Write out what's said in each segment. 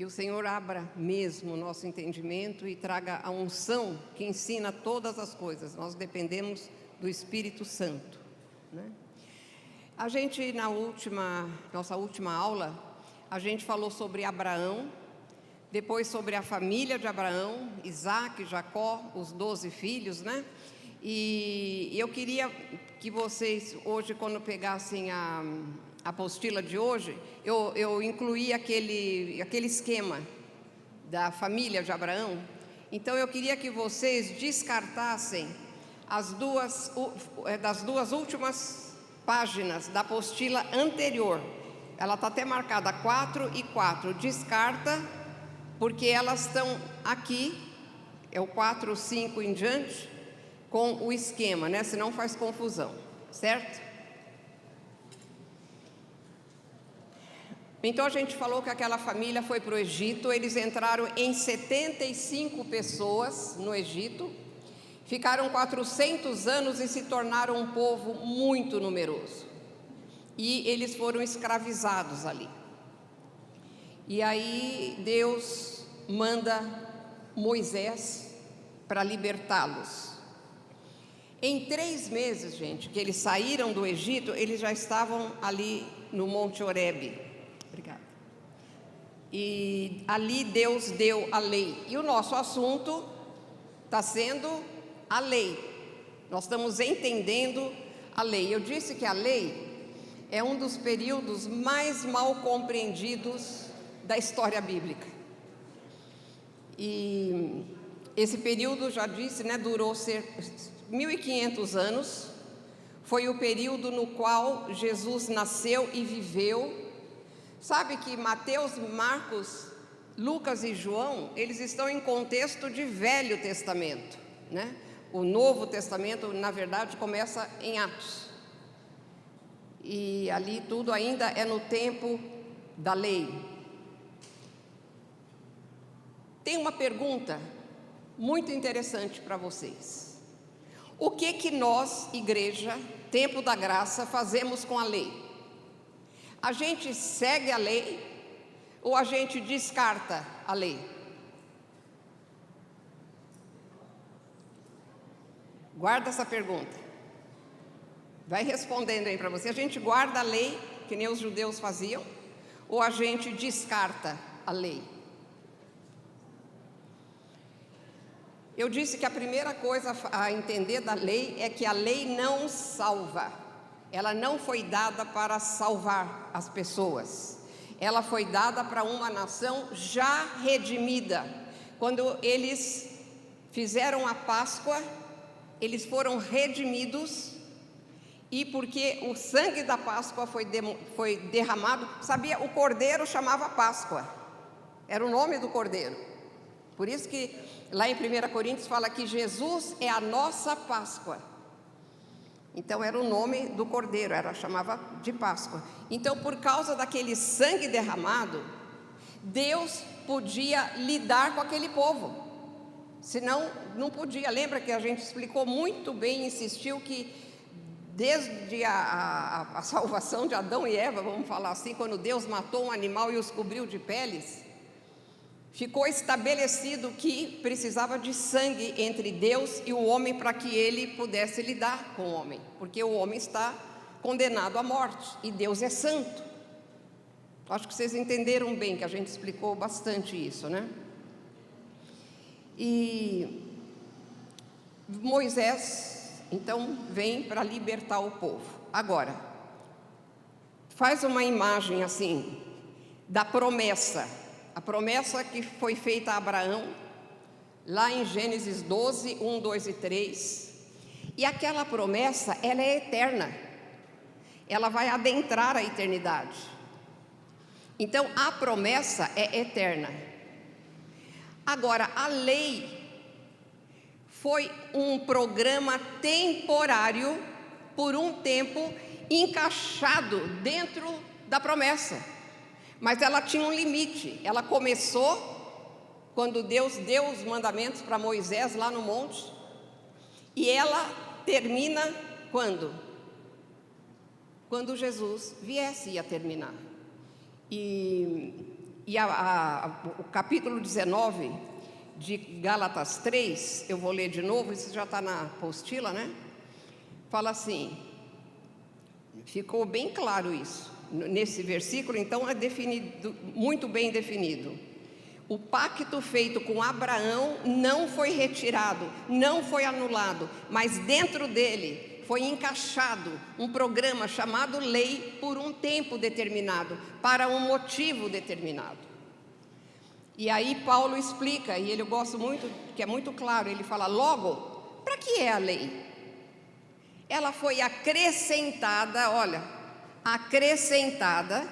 Que o Senhor abra mesmo o nosso entendimento e traga a unção que ensina todas as coisas. Nós dependemos do Espírito Santo, né? A gente, nossa última aula, a gente falou sobre Abraão, depois sobre a família de Abraão, Isaac, Jacó, os 12 filhos, né? E eu queria que vocês, hoje, quando pegassem a apostila de hoje, eu incluí aquele esquema da família de Abraão. Então eu queria que vocês descartassem das duas últimas páginas da apostila anterior. Ela está até marcada 4 e 4. Descarta, porque elas estão aqui, é o 4, 5 em diante, com o esquema, né? Senão faz confusão, certo? Então a gente falou que aquela família foi para o Egito, eles entraram em 75 pessoas no Egito, ficaram 400 anos e se tornaram um povo muito numeroso. E eles foram escravizados ali. E aí Deus manda Moisés para libertá-los. Em 3 meses, gente, que eles saíram do Egito, eles já estavam ali no Monte Horebe. Obrigada. E ali Deus deu a lei. E o nosso assunto está sendo a lei. Nós estamos entendendo a lei. Eu disse que a lei é um dos períodos mais mal compreendidos da história bíblica. E esse período, já disse, né, durou 1.500 anos. Foi o período no qual Jesus nasceu e viveu. Sabe que Mateus, Marcos, Lucas e João, eles estão em contexto de Velho Testamento, né? O Novo Testamento, na verdade, começa em Atos. E ali tudo ainda é no tempo da lei. Tem uma pergunta muito interessante para vocês. O que nós, igreja, Tempo da Graça, fazemos com a lei? A gente segue a lei ou a gente descarta a lei? Guarda essa pergunta. Vai respondendo aí para você. A gente guarda a lei, que nem os judeus faziam, ou a gente descarta a lei? Eu disse que a primeira coisa a entender da lei é que a lei não salva. Ela não foi dada para salvar as pessoas. Ela foi dada para uma nação já redimida. Quando eles fizeram a Páscoa, eles foram redimidos. E porque o sangue da Páscoa foi derramado, sabia, o cordeiro chamava Páscoa. Era o nome do cordeiro. Por isso que lá em 1 Coríntios fala que Jesus é a nossa Páscoa. Então era o nome do cordeiro, chamava de Páscoa. Então, por causa daquele sangue derramado, Deus podia lidar com aquele povo. Senão, não podia. Lembra que a gente explicou muito bem, insistiu que desde a salvação de Adão e Eva, vamos falar assim, quando Deus matou um animal e os cobriu de peles, ficou estabelecido que precisava de sangue entre Deus e o homem para que ele pudesse lidar com o homem, porque o homem está condenado à morte e Deus é santo. Acho que vocês entenderam bem, que a gente explicou bastante isso, né? E Moisés, então, vem para libertar o povo. Agora, faz uma imagem assim, da promessa. A promessa que foi feita a Abraão, lá em Gênesis 12, 1, 2 e 3. E aquela promessa, ela é eterna. Ela vai adentrar a eternidade. Então, a promessa é eterna. Agora, a lei foi um programa temporário, por um tempo, encaixado dentro da promessa. Mas ela tinha um limite. Ela começou quando Deus deu os mandamentos para Moisés lá no monte. E ela termina quando? Quando Jesus viesse, ia terminar. E E o capítulo 19 de Gálatas 3, eu vou ler de novo, isso já está na apostila, né? Fala assim, ficou bem claro isso, nesse versículo, então é definido, muito bem definido. O pacto feito com Abraão não foi retirado, não foi anulado, mas dentro dele foi encaixado um programa chamado lei por um tempo determinado, para um motivo determinado. E aí Paulo explica, e eu gosto muito, que é muito claro, ele fala, logo, para que é a lei? Ela foi acrescentada, olha, acrescentada,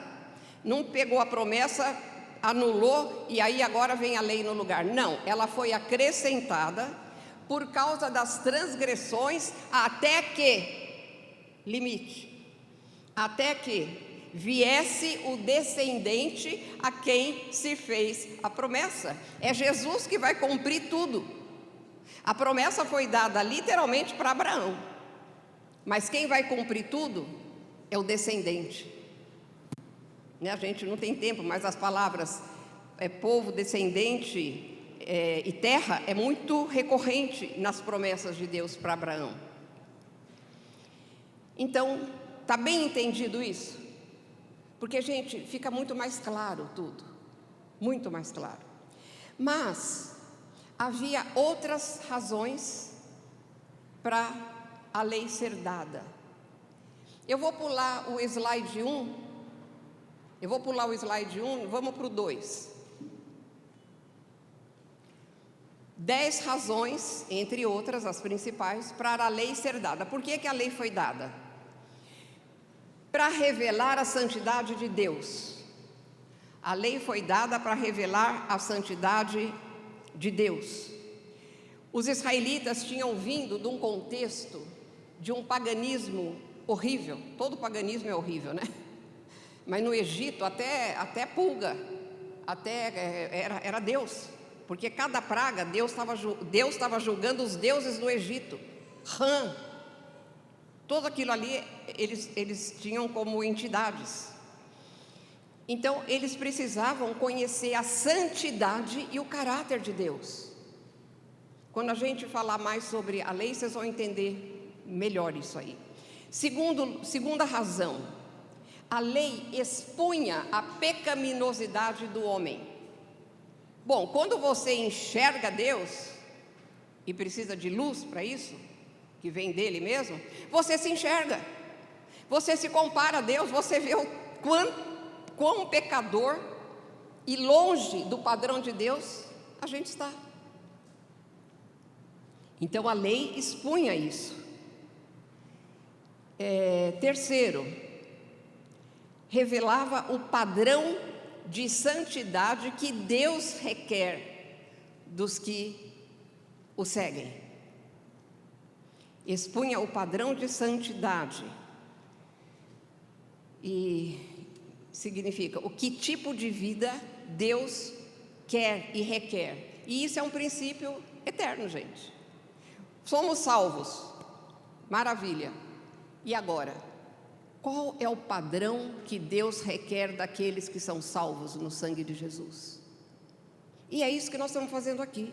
não pegou a promessa, anulou e aí agora vem a lei no lugar. Não, ela foi acrescentada por causa das transgressões, até que, limite, até que viesse o descendente a quem se fez a promessa. É Jesus que vai cumprir tudo. A promessa foi dada literalmente para Abraão, mas quem vai cumprir tudo é o descendente. A gente não tem tempo, mas as palavras povo, descendente e terra é muito recorrente nas promessas de Deus para Abraão. Então, está bem entendido isso? Porque, gente, fica muito mais claro tudo, muito mais claro. Mas havia outras razões para a lei ser dada. Eu vou pular o slide 1. Vamos para o 2. 10 razões, entre outras, as principais, para a lei ser dada. Por que a lei foi dada? Para revelar a santidade de Deus. A lei foi dada para revelar a santidade de Deus. Os israelitas tinham vindo de um contexto de um paganismo horrível. Todo paganismo é horrível, né? Mas no Egito até pulga, era Deus, porque cada praga Deus estava julgando os deuses do Egito. Rã, tudo aquilo ali eles tinham como entidades. Então eles precisavam conhecer a santidade e o caráter de Deus. Quando a gente falar mais sobre a lei, vocês vão entender melhor isso aí. Segunda razão, a lei expunha a pecaminosidade do homem. Bom, quando você enxerga Deus, e precisa de luz para isso, que vem dele mesmo, você se enxerga, você se compara a Deus, você vê o quão pecador e longe do padrão de Deus a gente está. Então a lei expunha isso. Terceiro, revelava o padrão de santidade que Deus requer dos que o seguem. Expunha o padrão de santidade. E significa o que tipo de vida Deus quer e requer. E isso é um princípio eterno, gente. Somos salvos, maravilha. E agora? Qual é o padrão que Deus requer daqueles que são salvos no sangue de Jesus? E é isso que nós estamos fazendo aqui,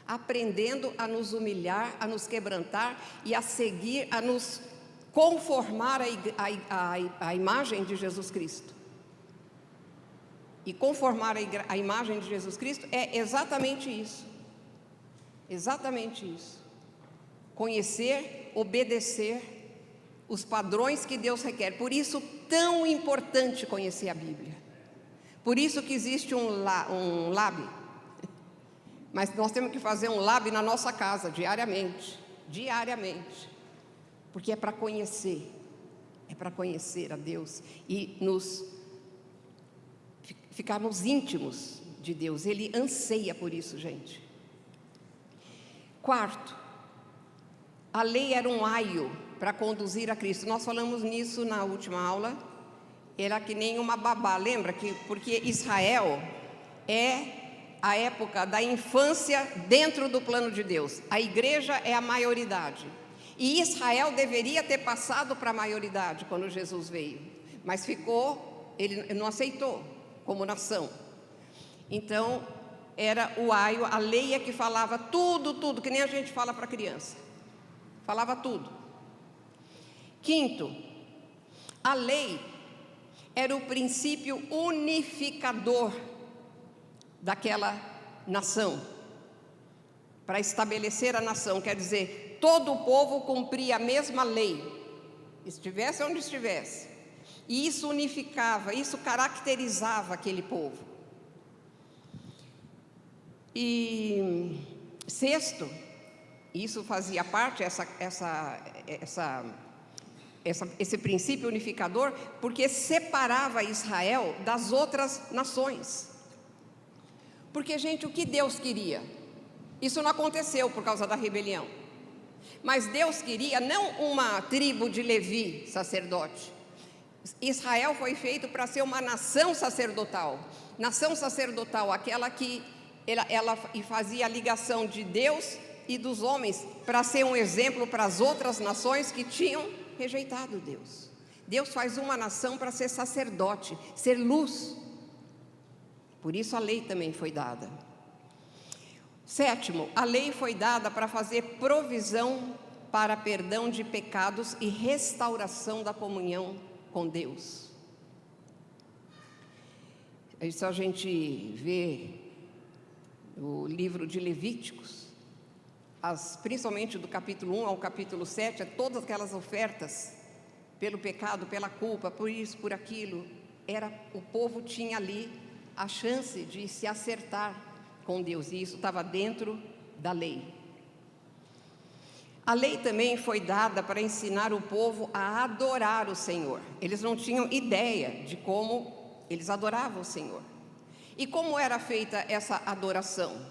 aprendendo a nos humilhar, a nos quebrantar e a seguir, a nos conformar à imagem de Jesus Cristo. E conformar a imagem de Jesus Cristo é exatamente isso. Exatamente isso. Conhecer, obedecer os padrões que Deus requer. Por isso, tão importante conhecer a Bíblia. Por isso que existe um lab. Mas nós temos que fazer um lab na nossa casa, diariamente. Diariamente. Porque é para conhecer. É para conhecer a Deus. E ficarmos íntimos de Deus. Ele anseia por isso, gente. Quarto, a lei era um aio para conduzir a Cristo. Nós falamos nisso na última aula. Era que nem uma babá, lembra? Porque Israel é a época da infância dentro do plano de Deus. A igreja é a maioridade. E Israel deveria ter passado para a maioridade quando Jesus veio. Mas ele não aceitou como nação. Então, era o aio, a lei é que falava tudo, que nem a gente fala para criança. Falava tudo. Quinto, a lei era o princípio unificador daquela nação, para estabelecer a nação, quer dizer, todo o povo cumpria a mesma lei, estivesse onde estivesse, e isso unificava, isso caracterizava aquele povo. E sexto, isso fazia parte, esse princípio unificador, porque separava Israel das outras nações. Porque, gente, o que Deus queria? Isso não aconteceu por causa da rebelião. Mas Deus queria não uma tribo de Levi, sacerdote. Israel foi feito para ser uma nação sacerdotal. Nação sacerdotal, aquela que ela fazia a ligação de Deus e dos homens, para ser um exemplo para as outras nações que tinham rejeitado Deus. Deus faz uma nação para ser sacerdote, ser luz. Por isso a lei também foi dada. Sétimo, a lei foi dada para fazer provisão para perdão de pecados e restauração da comunhão com Deus. Isso a gente vê no livro de Levíticos, principalmente do capítulo 1 ao capítulo 7, todas aquelas ofertas pelo pecado, pela culpa, por isso, por aquilo. O povo tinha ali a chance de se acertar com Deus, e isso estava dentro da lei. A lei também foi dada para ensinar o povo a adorar o Senhor. Eles não tinham ideia de como eles adoravam o Senhor. E como era feita essa adoração?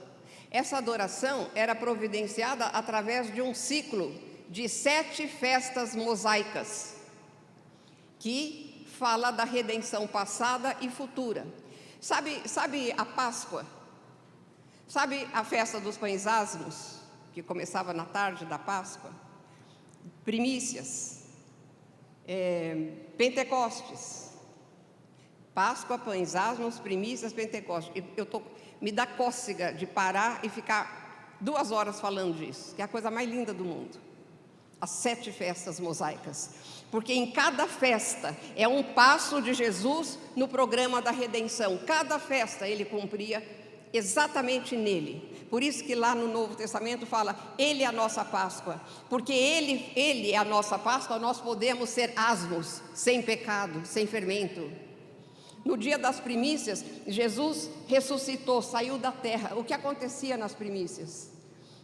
Essa adoração era providenciada através de um ciclo de 7 festas mosaicas, que fala da redenção passada e futura. Sabe a Páscoa? Sabe a festa dos pães asmos, que começava na tarde da Páscoa? Primícias, Pentecostes. Páscoa, pães asmos, primícias, Pentecostes. Me dá cócega de parar e ficar 2 horas falando disso, que é a coisa mais linda do mundo. As 7 festas mosaicas. Porque em cada festa é um passo de Jesus no programa da redenção. Cada festa ele cumpria exatamente nele. Por isso que lá no Novo Testamento fala, Ele é a nossa Páscoa. Porque Ele é a nossa Páscoa, nós podemos ser asmos, sem pecado, sem fermento. No dia das primícias, Jesus ressuscitou, saiu da terra. O que acontecia nas primícias?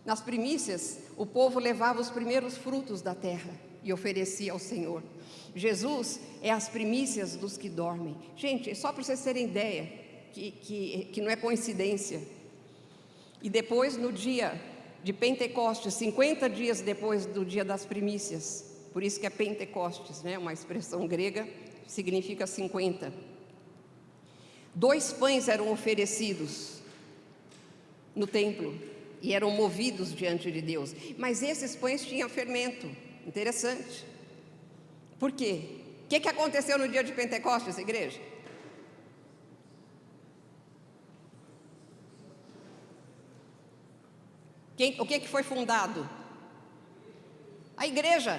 Nas primícias, o povo levava os primeiros frutos da terra e oferecia ao Senhor. Jesus é as primícias dos que dormem. Gente, só para vocês terem ideia, que não é coincidência. E depois, no dia de Pentecostes, 50 dias depois do dia das primícias, por isso que é Pentecostes, né? Uma expressão grega, significa 50. 2 pães eram oferecidos no templo e eram movidos diante de Deus. Mas esses pães tinham fermento. Interessante. Por quê? O que aconteceu no dia de Pentecostes, igreja? O que foi fundado? A igreja.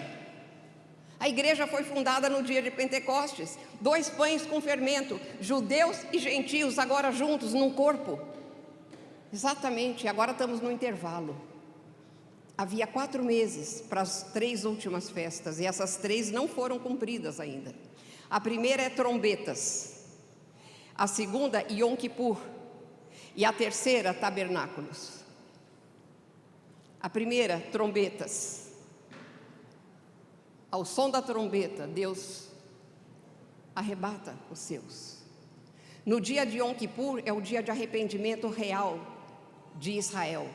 A igreja foi fundada no dia de Pentecostes. 2 pães com fermento, judeus e gentios agora juntos num corpo. Exatamente, agora estamos no intervalo. Havia 4 meses para as 3 últimas festas, e essas 3 não foram cumpridas ainda. A primeira é trombetas, a segunda, Yom Kippur, e a terceira, tabernáculos. A primeira, trombetas. Ao som da trombeta, Deus arrebata os seus. No dia de Yom Kippur é o dia de arrependimento real de Israel.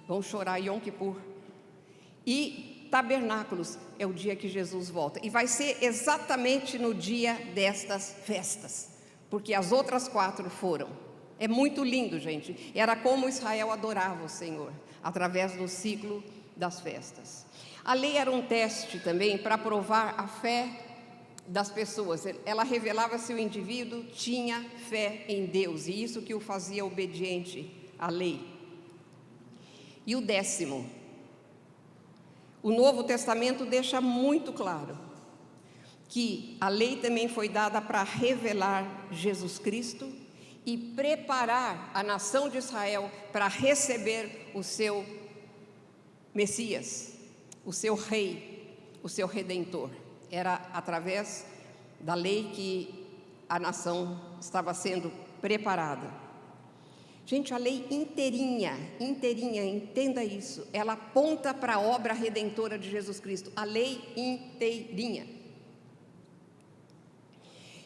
Vão chorar Yom Kippur. E tabernáculos é o dia que Jesus volta. E vai ser exatamente no dia destas festas, porque as outras 4 foram. É muito lindo, gente. Era como Israel adorava o Senhor, através do ciclo das festas. A lei era um teste também para provar a fé das pessoas. Ela revelava se o indivíduo tinha fé em Deus, e isso que o fazia obediente à lei. E o 10º, o Novo Testamento deixa muito claro que a lei também foi dada para revelar Jesus Cristo e preparar a nação de Israel para receber o seu Messias, o seu rei, o seu redentor. Era através da lei que a nação estava sendo preparada. Gente, a lei inteirinha, entenda isso, ela aponta para a obra redentora de Jesus Cristo, a lei inteirinha.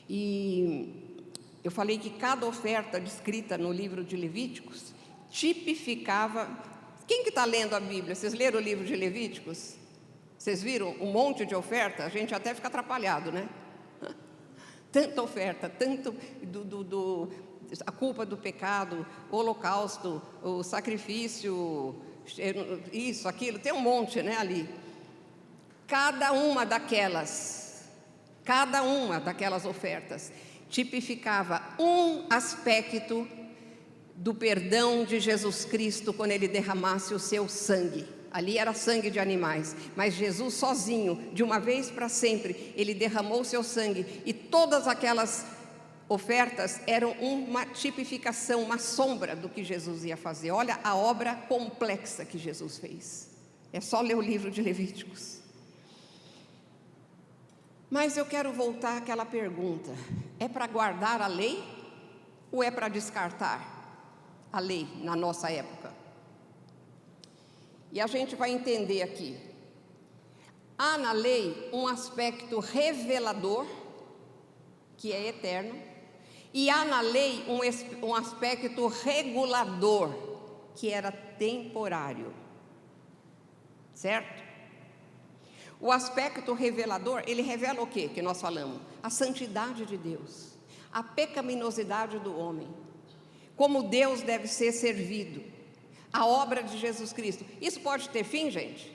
E eu falei que cada oferta descrita no livro de Levíticos tipificava. Quem que está lendo a Bíblia? Vocês leram o livro de Levíticos? Vocês viram um monte de oferta? A gente até fica atrapalhado, né? Tanta oferta, tanto a culpa do pecado, o holocausto, o sacrifício, isso, aquilo, tem um monte, né, ali. Cada uma daquelas ofertas tipificava um aspecto do perdão de Jesus Cristo quando Ele derramasse o seu sangue. Ali era sangue de animais, mas Jesus sozinho, de uma vez para sempre, Ele derramou o seu sangue, e todas aquelas ofertas eram uma tipificação, uma sombra do que Jesus ia fazer. Olha a obra complexa que Jesus fez. É só ler o livro de Levíticos. Mas eu quero voltar àquela pergunta: é para guardar a lei ou é para descartar a lei na nossa época? E a gente vai entender aqui. Há na lei um aspecto revelador, que é eterno, e há na lei um aspecto regulador, que era temporário. Certo? O aspecto revelador, ele revela o quê que nós falamos? A santidade de Deus, a pecaminosidade do homem, como Deus deve ser servido, a obra de Jesus Cristo. Isso pode ter fim, gente?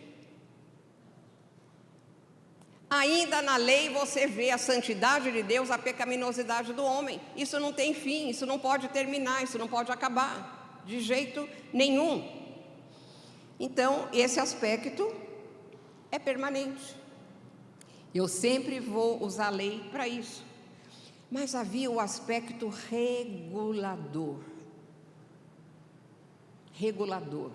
Ainda na lei você vê a santidade de Deus, a pecaminosidade do homem. Isso não tem fim, isso não pode terminar, isso não pode acabar, de jeito nenhum. Então, esse aspecto é permanente. Eu sempre vou usar a lei para isso. Mas havia o aspecto regulador. Regulador.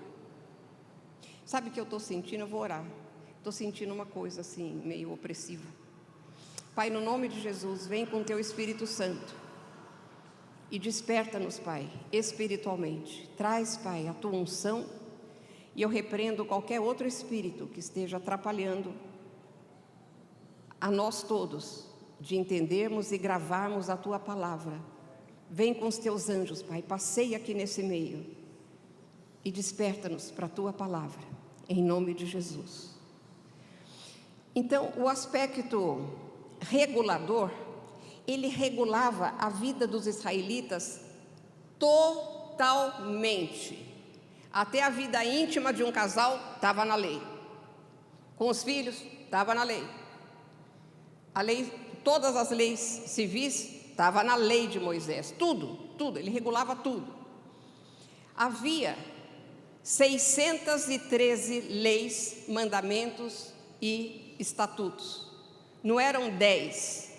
Sabe o que eu estou sentindo? Eu vou orar. Estou sentindo uma coisa assim, meio opressiva. Pai, no nome de Jesus, vem com Teu Espírito Santo e desperta-nos, Pai, espiritualmente. Traz, Pai, a Tua unção, e eu repreendo qualquer outro espírito que esteja atrapalhando a nós todos de entendermos e gravarmos a Tua palavra. Vem com os Teus anjos, Pai, passeia aqui nesse meio e desperta-nos para a Tua palavra, em nome de Jesus. Então, o aspecto regulador, ele regulava a vida dos israelitas totalmente. Até a vida íntima de um casal estava na lei. Com os filhos, estava na lei. A lei, todas as leis civis, estava na lei de Moisés. Tudo, ele regulava tudo. Havia 613 leis, mandamentos e estatutos. Não eram 10,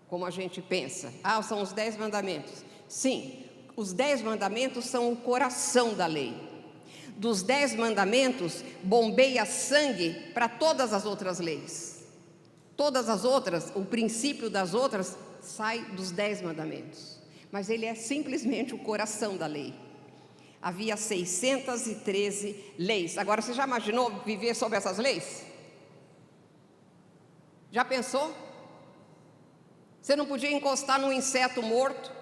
como a gente pensa. São os 10 mandamentos. Sim, os 10 mandamentos são o coração da lei. Dos 10 mandamentos, bombeia sangue para todas as outras leis. Todas as outras, o princípio das outras, sai dos 10 mandamentos. Mas ele é simplesmente o coração da lei. Havia 613 leis. Agora, você já imaginou viver sob essas leis? Já pensou? Você não podia encostar num inseto morto.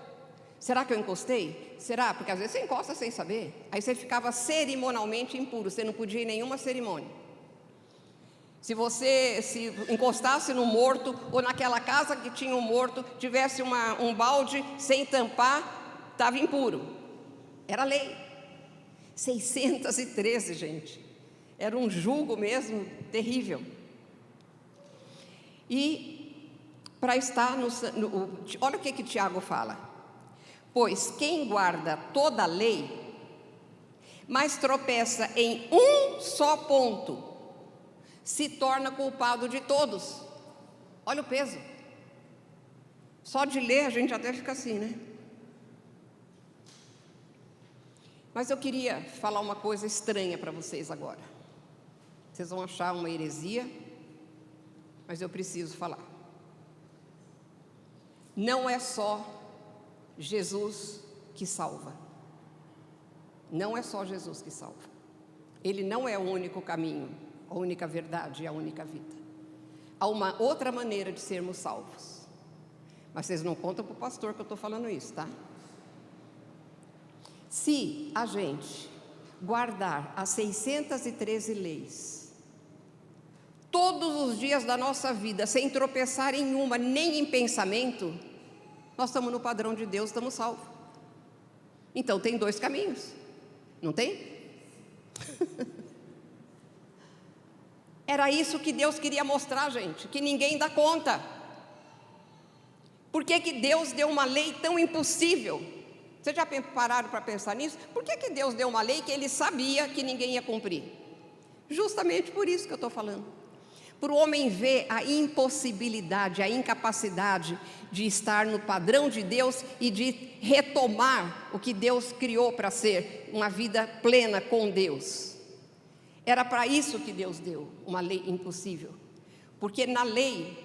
Será que eu encostei? Será? Porque às vezes você encosta sem saber. Aí você ficava cerimonialmente impuro, você não podia ir em nenhuma cerimônia. Se você se encostasse no morto, ou naquela casa que tinha um morto, tivesse um balde sem tampar, estava impuro. Era lei. 613, gente. Era um jugo mesmo terrível. E para estar olha o que Tiago fala. Pois quem guarda toda a lei, mas tropeça em um só ponto, se torna culpado de todos. Olha o peso. Só de ler a gente até fica assim, né? Mas eu queria falar uma coisa estranha para vocês agora. Vocês vão achar uma heresia, mas eu preciso falar. Não é só Jesus que salva. Não é só Jesus que salva. Ele não é o único caminho, a única verdade e a única vida. Há uma outra maneira de sermos salvos. Mas vocês não contam para o pastor que eu estou falando isso, tá? Se a gente guardar as 613 leis, todos os dias da nossa vida, sem tropeçar em uma, nem em pensamento, nós estamos no padrão de Deus, estamos salvos. Então tem dois caminhos, não tem? Era isso que Deus queria mostrar, gente, que ninguém dá conta. Por que Deus deu uma lei tão impossível? Vocês já pararam para pensar nisso? Por que Deus deu uma lei que Ele sabia que ninguém ia cumprir? Justamente por isso que eu estou falando. Para o homem ver a impossibilidade, a incapacidade de estar no padrão de Deus e de retomar o que Deus criou para ser uma vida plena com Deus. Era para isso que Deus deu uma lei impossível. Porque na lei,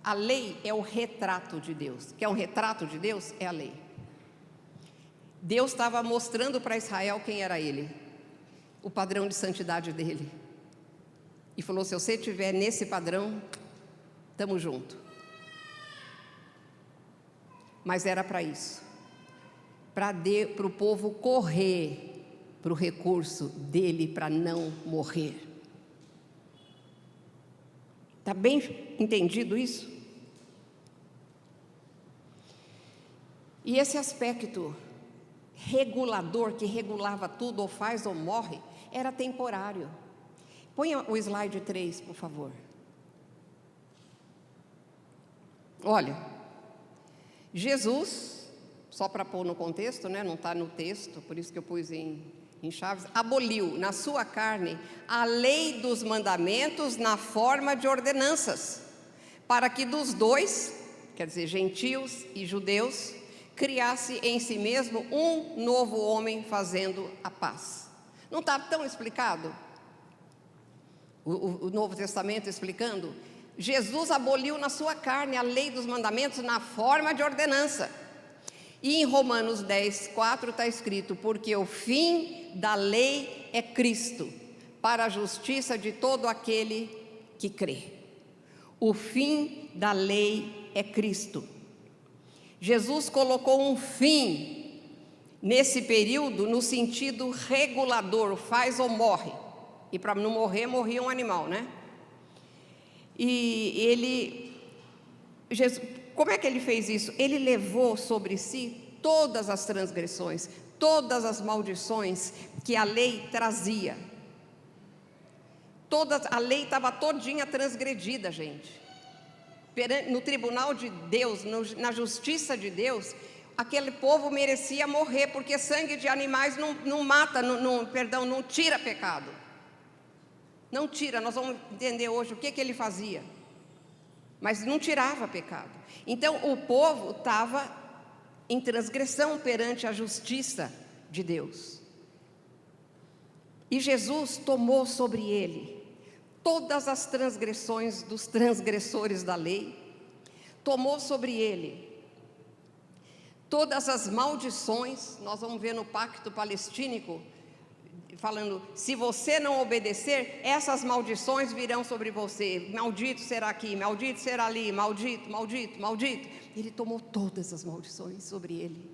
a lei é o retrato de Deus. Quer um retrato de Deus? É a lei. Deus estava mostrando para Israel quem era Ele, o padrão de santidade dEle. E falou, se você estiver nesse padrão, estamos juntos. Mas era para isso. Para o povo correr para o recurso dEle para não morrer. Está bem entendido isso? E esse aspecto regulador, que regulava tudo, ou faz ou morre, era temporário. Ponha o slide 3, por favor. Olha, Jesus, só para pôr no contexto, né? Não está no texto, por isso que eu pus em chaves, aboliu na sua carne a lei dos mandamentos na forma de ordenanças, para que dos dois, quer dizer, gentios e judeus, criasse em si mesmo um novo homem fazendo a paz. Não está tão explicado? O Novo Testamento explicando? Jesus aboliu na sua carne a lei dos mandamentos na forma de ordenança. E em Romanos 10, 4 está escrito, porque o fim da lei é Cristo, para a justiça de todo aquele que crê. O fim da lei é Cristo. Jesus colocou um fim nesse período no sentido regulador, faz ou morre. E para não morrer, morria um animal, né? E Jesus, como é que ele fez isso? Ele levou sobre si todas as transgressões, todas as maldições que a lei trazia. A lei estava todinha transgredida, gente. No tribunal de Deus, na justiça de Deus, aquele povo merecia morrer, porque sangue de animais não mata, não tira pecado. Não tira, nós vamos entender hoje o que ele fazia. Mas não tirava pecado. Então o povo estava em transgressão perante a justiça de Deus. E Jesus tomou sobre ele todas as transgressões dos transgressores da lei, tomou sobre ele todas as maldições. Nós vamos ver no pacto palestínico, falando, se você não obedecer, essas maldições virão sobre você, maldito será aqui, maldito será ali, maldito, maldito, maldito. Ele tomou todas as maldições sobre ele.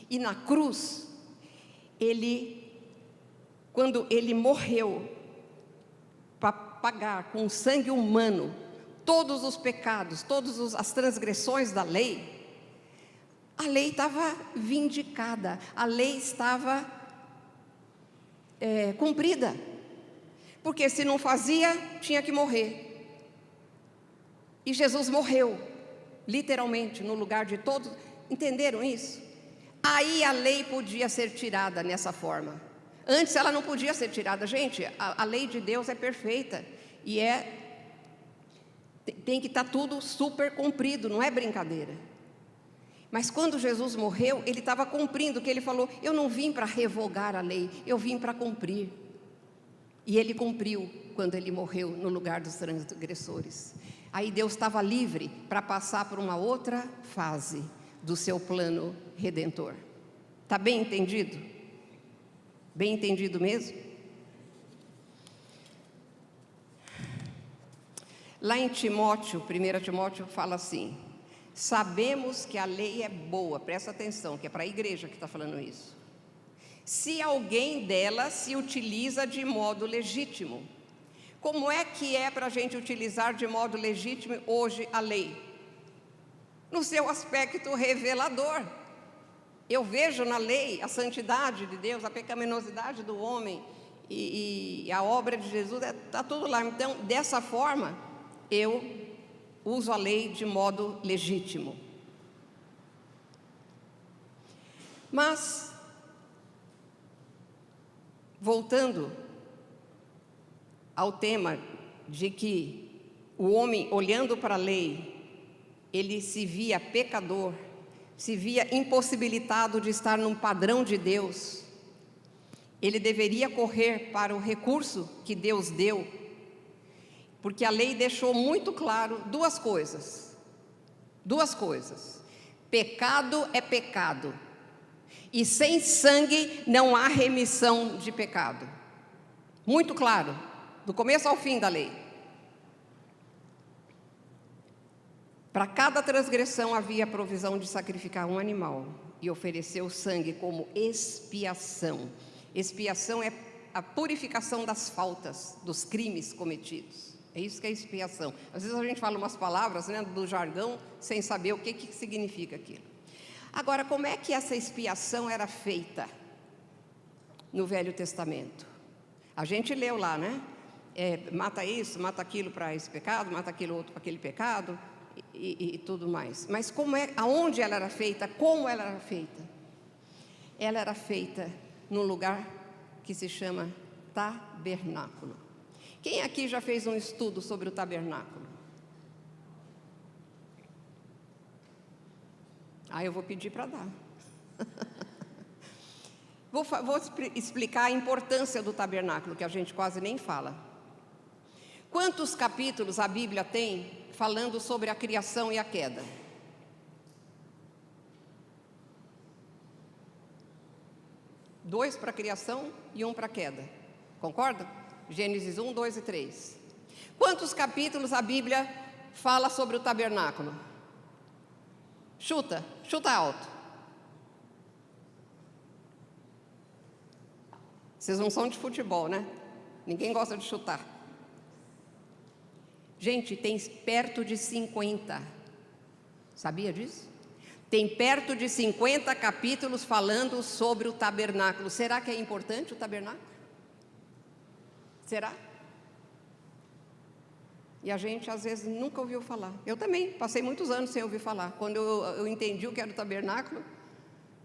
E na cruz, quando ele morreu, para pagar com o sangue humano todos os pecados, todas as transgressões da lei, a lei estava vindicada, a lei estava cumprida, porque se não fazia, tinha que morrer. E Jesus morreu literalmente, no lugar de todos. Entenderam isso? Aí a lei podia ser tirada nessa forma. Antes ela não podia ser tirada. Gente, a lei de Deus é perfeita e tem que estar tudo super cumprido, não é brincadeira. Mas quando Jesus morreu, ele estava cumprindo o que ele falou: eu não vim para revogar a lei, eu vim para cumprir. E ele cumpriu quando ele morreu no lugar dos transgressores. Aí Deus estava livre para passar por uma outra fase do seu plano redentor. Está bem entendido? Bem entendido mesmo? Lá em Timóteo, 1 Timóteo fala assim: sabemos que a lei é boa, presta atenção, que é para a igreja que está falando isso, se alguém dela se utiliza de modo legítimo. Como é que é para a gente utilizar de modo legítimo hoje a lei? No seu aspecto revelador. Eu vejo na lei a santidade de Deus, a pecaminosidade do homem e a obra de Jesus, está tudo lá. Então, dessa forma, eu uso a lei de modo legítimo. Mas, voltando ao tema de que o homem, olhando para a lei, ele se via pecador, se via impossibilitado de estar num padrão de Deus, ele deveria correr para o recurso que Deus deu, porque a lei deixou muito claro duas coisas: pecado é pecado, e sem sangue não há remissão de pecado. Muito claro, do começo ao fim da lei. Para cada transgressão havia a provisão de sacrificar um animal e oferecer o sangue como expiação. Expiação é a purificação das faltas, dos crimes cometidos. É isso que é expiação. Às vezes a gente fala umas palavras, né, do jargão, sem saber o que significa aquilo. Agora, como é que essa expiação era feita no Velho Testamento? A gente leu lá, né? Mata isso, mata aquilo para esse pecado, mata aquilo outro para aquele pecado e tudo mais. Mas aonde ela era feita, como ela era feita? Ela era feita num lugar que se chama tabernáculo. Quem aqui já fez um estudo sobre o tabernáculo? Eu vou pedir para dar. Vou explicar a importância do tabernáculo, que a gente quase nem fala. Quantos capítulos a Bíblia tem falando sobre a criação e a queda? 2 para a criação e 1 para a queda. Concorda? Gênesis 1, 2 e 3. Quantos capítulos a Bíblia fala sobre o tabernáculo? Chuta alto. Vocês não são de futebol, né? Ninguém gosta de chutar. Gente, tem perto de 50. Sabia disso? Tem perto de 50 capítulos falando sobre o tabernáculo. Será que é importante o tabernáculo? Será? E a gente às vezes nunca ouviu falar. Eu também passei muitos anos sem ouvir falar. Quando eu entendi o que era o tabernáculo,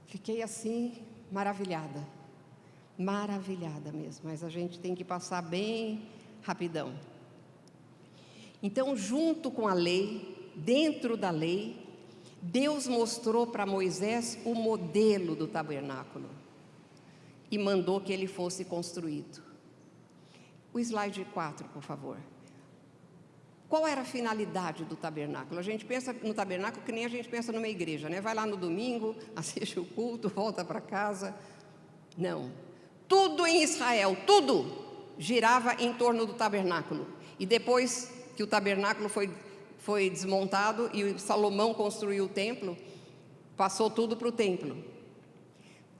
fiquei assim, maravilhada. Maravilhada mesmo. Mas a gente tem que passar bem rapidão. Então, junto com a lei, dentro da lei, Deus mostrou para Moisés o modelo do tabernáculo e mandou que ele fosse construído. O slide 4, por favor. Qual era a finalidade do tabernáculo? A gente pensa no tabernáculo que nem a gente pensa numa igreja, né? Vai lá no domingo, assiste o culto, volta para casa. Não. Tudo em Israel, tudo girava em torno do tabernáculo. E depois que o tabernáculo foi desmontado e Salomão construiu o templo, passou tudo para o templo.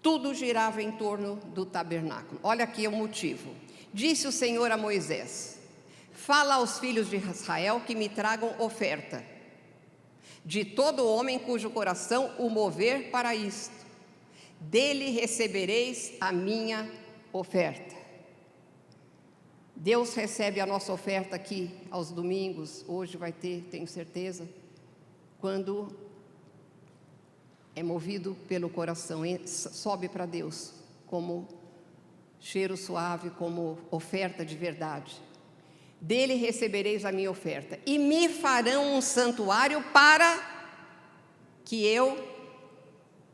Tudo girava em torno do tabernáculo. Olha aqui o motivo. Disse o Senhor a Moisés: fala aos filhos de Israel que me tragam oferta, de todo homem cujo coração o mover para isto, dele recebereis a minha oferta. Deus recebe a nossa oferta aqui aos domingos, hoje vai ter, tenho certeza, quando é movido pelo coração, sobe para Deus como cheiro suave, como oferta de verdade. Dele recebereis a minha oferta, e me farão um santuário para que eu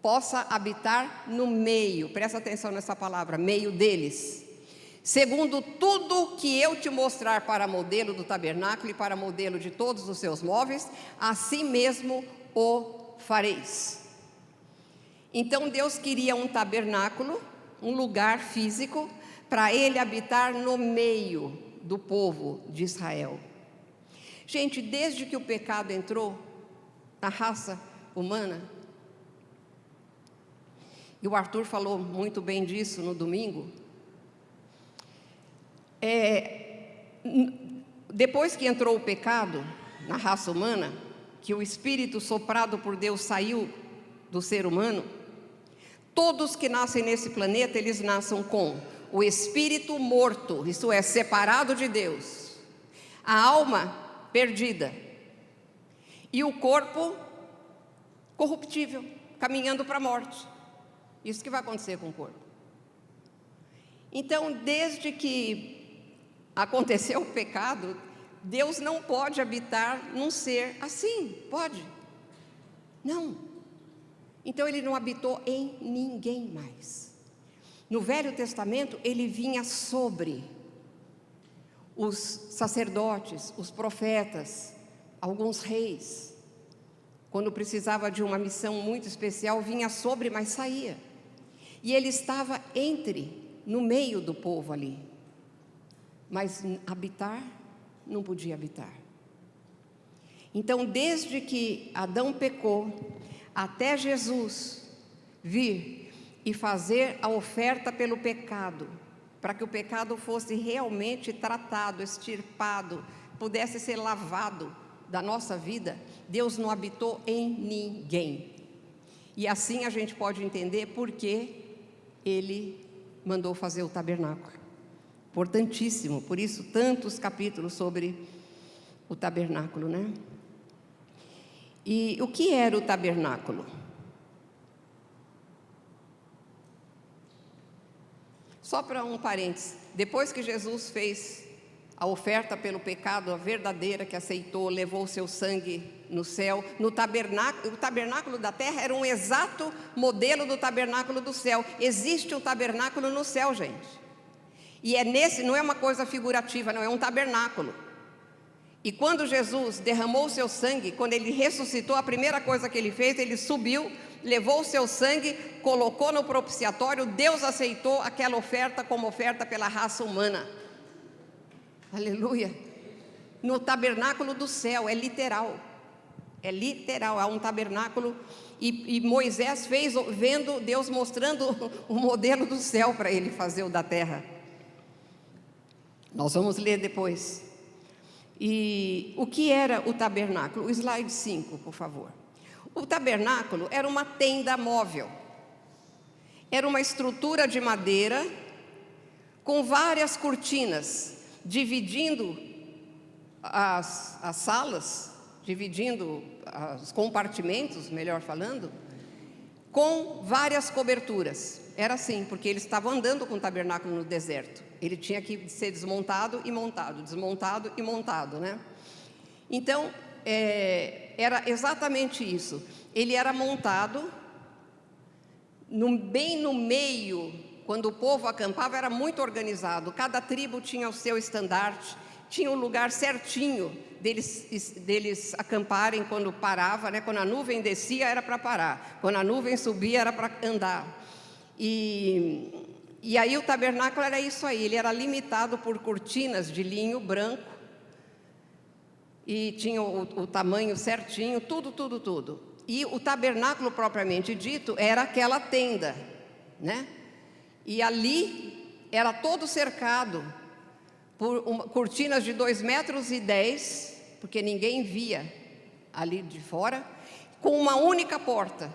possa habitar no meio, presta atenção nessa palavra, meio deles, segundo tudo que eu te mostrar para modelo do tabernáculo e para modelo de todos os seus móveis, assim mesmo o fareis. Então Deus queria um tabernáculo, um lugar físico, para Ele habitar no meio do povo de Israel. Gente, desde que o pecado entrou na raça humana, e o Arthur falou muito bem disso no domingo, depois que entrou o pecado na raça humana, que o espírito soprado por Deus saiu do ser humano, todos que nascem nesse planeta, eles nascem com o espírito morto, isto é, separado de Deus, a alma perdida e o corpo corruptível, caminhando para a morte. Isso que vai acontecer com o corpo. Então, desde que aconteceu o pecado, Deus não pode habitar num ser assim, pode? Não. Então Ele não habitou em ninguém mais. No Velho Testamento, Ele vinha sobre os sacerdotes, os profetas, alguns reis. Quando precisava de uma missão muito especial, vinha sobre, mas saía. E Ele estava no meio do povo ali. Mas habitar, não podia habitar. Então, desde que Adão pecou, até Jesus vir e fazer a oferta pelo pecado, para que o pecado fosse realmente tratado, extirpado, pudesse ser lavado da nossa vida, Deus não habitou em ninguém. E assim a gente pode entender por que Ele mandou fazer o tabernáculo. Importantíssimo, por isso tantos capítulos sobre o tabernáculo, né? E o que era o tabernáculo? Só para um parênteses, depois que Jesus fez a oferta pelo pecado, a verdadeira, que aceitou, levou o seu sangue no céu, o tabernáculo da terra era um exato modelo do tabernáculo do céu. Existe um tabernáculo no céu, gente. E não é uma coisa figurativa, não, é um tabernáculo. E quando Jesus derramou o seu sangue, quando Ele ressuscitou, a primeira coisa que Ele fez, Ele subiu, levou o seu sangue, colocou no propiciatório, Deus aceitou aquela oferta como oferta pela raça humana. Aleluia. No tabernáculo do céu, é literal, há um tabernáculo, e Moisés fez, vendo Deus mostrando o modelo do céu para ele fazer o da terra. Nós vamos ler depois. E o que era o tabernáculo? O slide 5, por favor. O tabernáculo era uma tenda móvel. Era uma estrutura de madeira com várias cortinas, dividindo as salas, dividindo os compartimentos, melhor falando, com várias coberturas. Era assim, porque eles estavam andando com o tabernáculo no deserto. Ele tinha que ser desmontado e montado, desmontado e montado, né? Então, era exatamente isso. Ele era montado bem no meio. Quando o povo acampava, era muito organizado. Cada tribo tinha o seu estandarte, tinha um lugar certinho deles acamparem quando parava, né? Quando a nuvem descia, era para parar. Quando a nuvem subia, era para andar. E aí o tabernáculo era isso aí. Ele era limitado por cortinas de linho branco. E tinha o tamanho certinho, tudo. E o tabernáculo propriamente dito era aquela tenda, né? E ali era todo cercado por cortinas de 2,10 metros, porque ninguém via ali de fora, com uma única porta.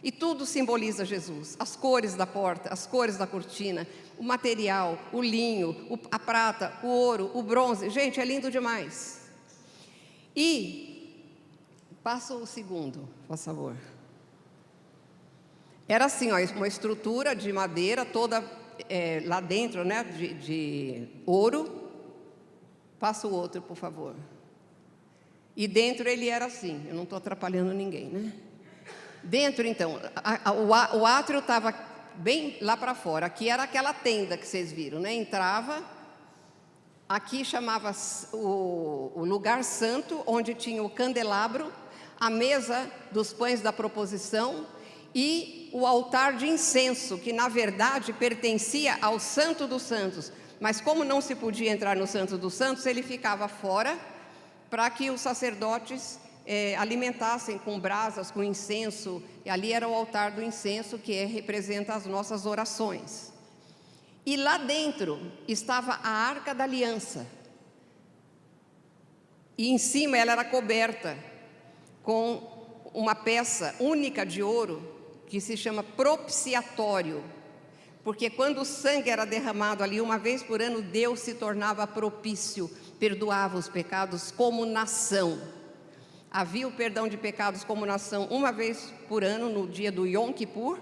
E tudo simboliza Jesus, as cores da porta, as cores da cortina, o material, o linho, a prata, o ouro, o bronze. Gente, é lindo demais. E Passa o segundo, por favor. Era assim, ó, uma estrutura de madeira toda lá dentro, né, de ouro. Passa o outro, por favor. E dentro ele era assim, eu não estou atrapalhando ninguém, né? Dentro, então, o átrio estava bem lá para fora. Aqui era aquela tenda que vocês viram, né? Entrava, aqui chamava o lugar santo, onde tinha o candelabro, a mesa dos pães da proposição e o altar de incenso, que na verdade pertencia ao Santo dos Santos. Mas como não se podia entrar no Santo dos Santos, ele ficava fora para que os sacerdotes alimentassem com brasas, com incenso. E ali era o altar do incenso, que representa as nossas orações. E lá dentro estava a Arca da Aliança. E em cima ela era coberta com uma peça única de ouro, que se chama propiciatório. Porque quando o sangue era derramado ali uma vez por ano, Deus se tornava propício, perdoava os pecados como nação. Havia o perdão de pecados como nação uma vez por ano, no dia do Yom Kippur,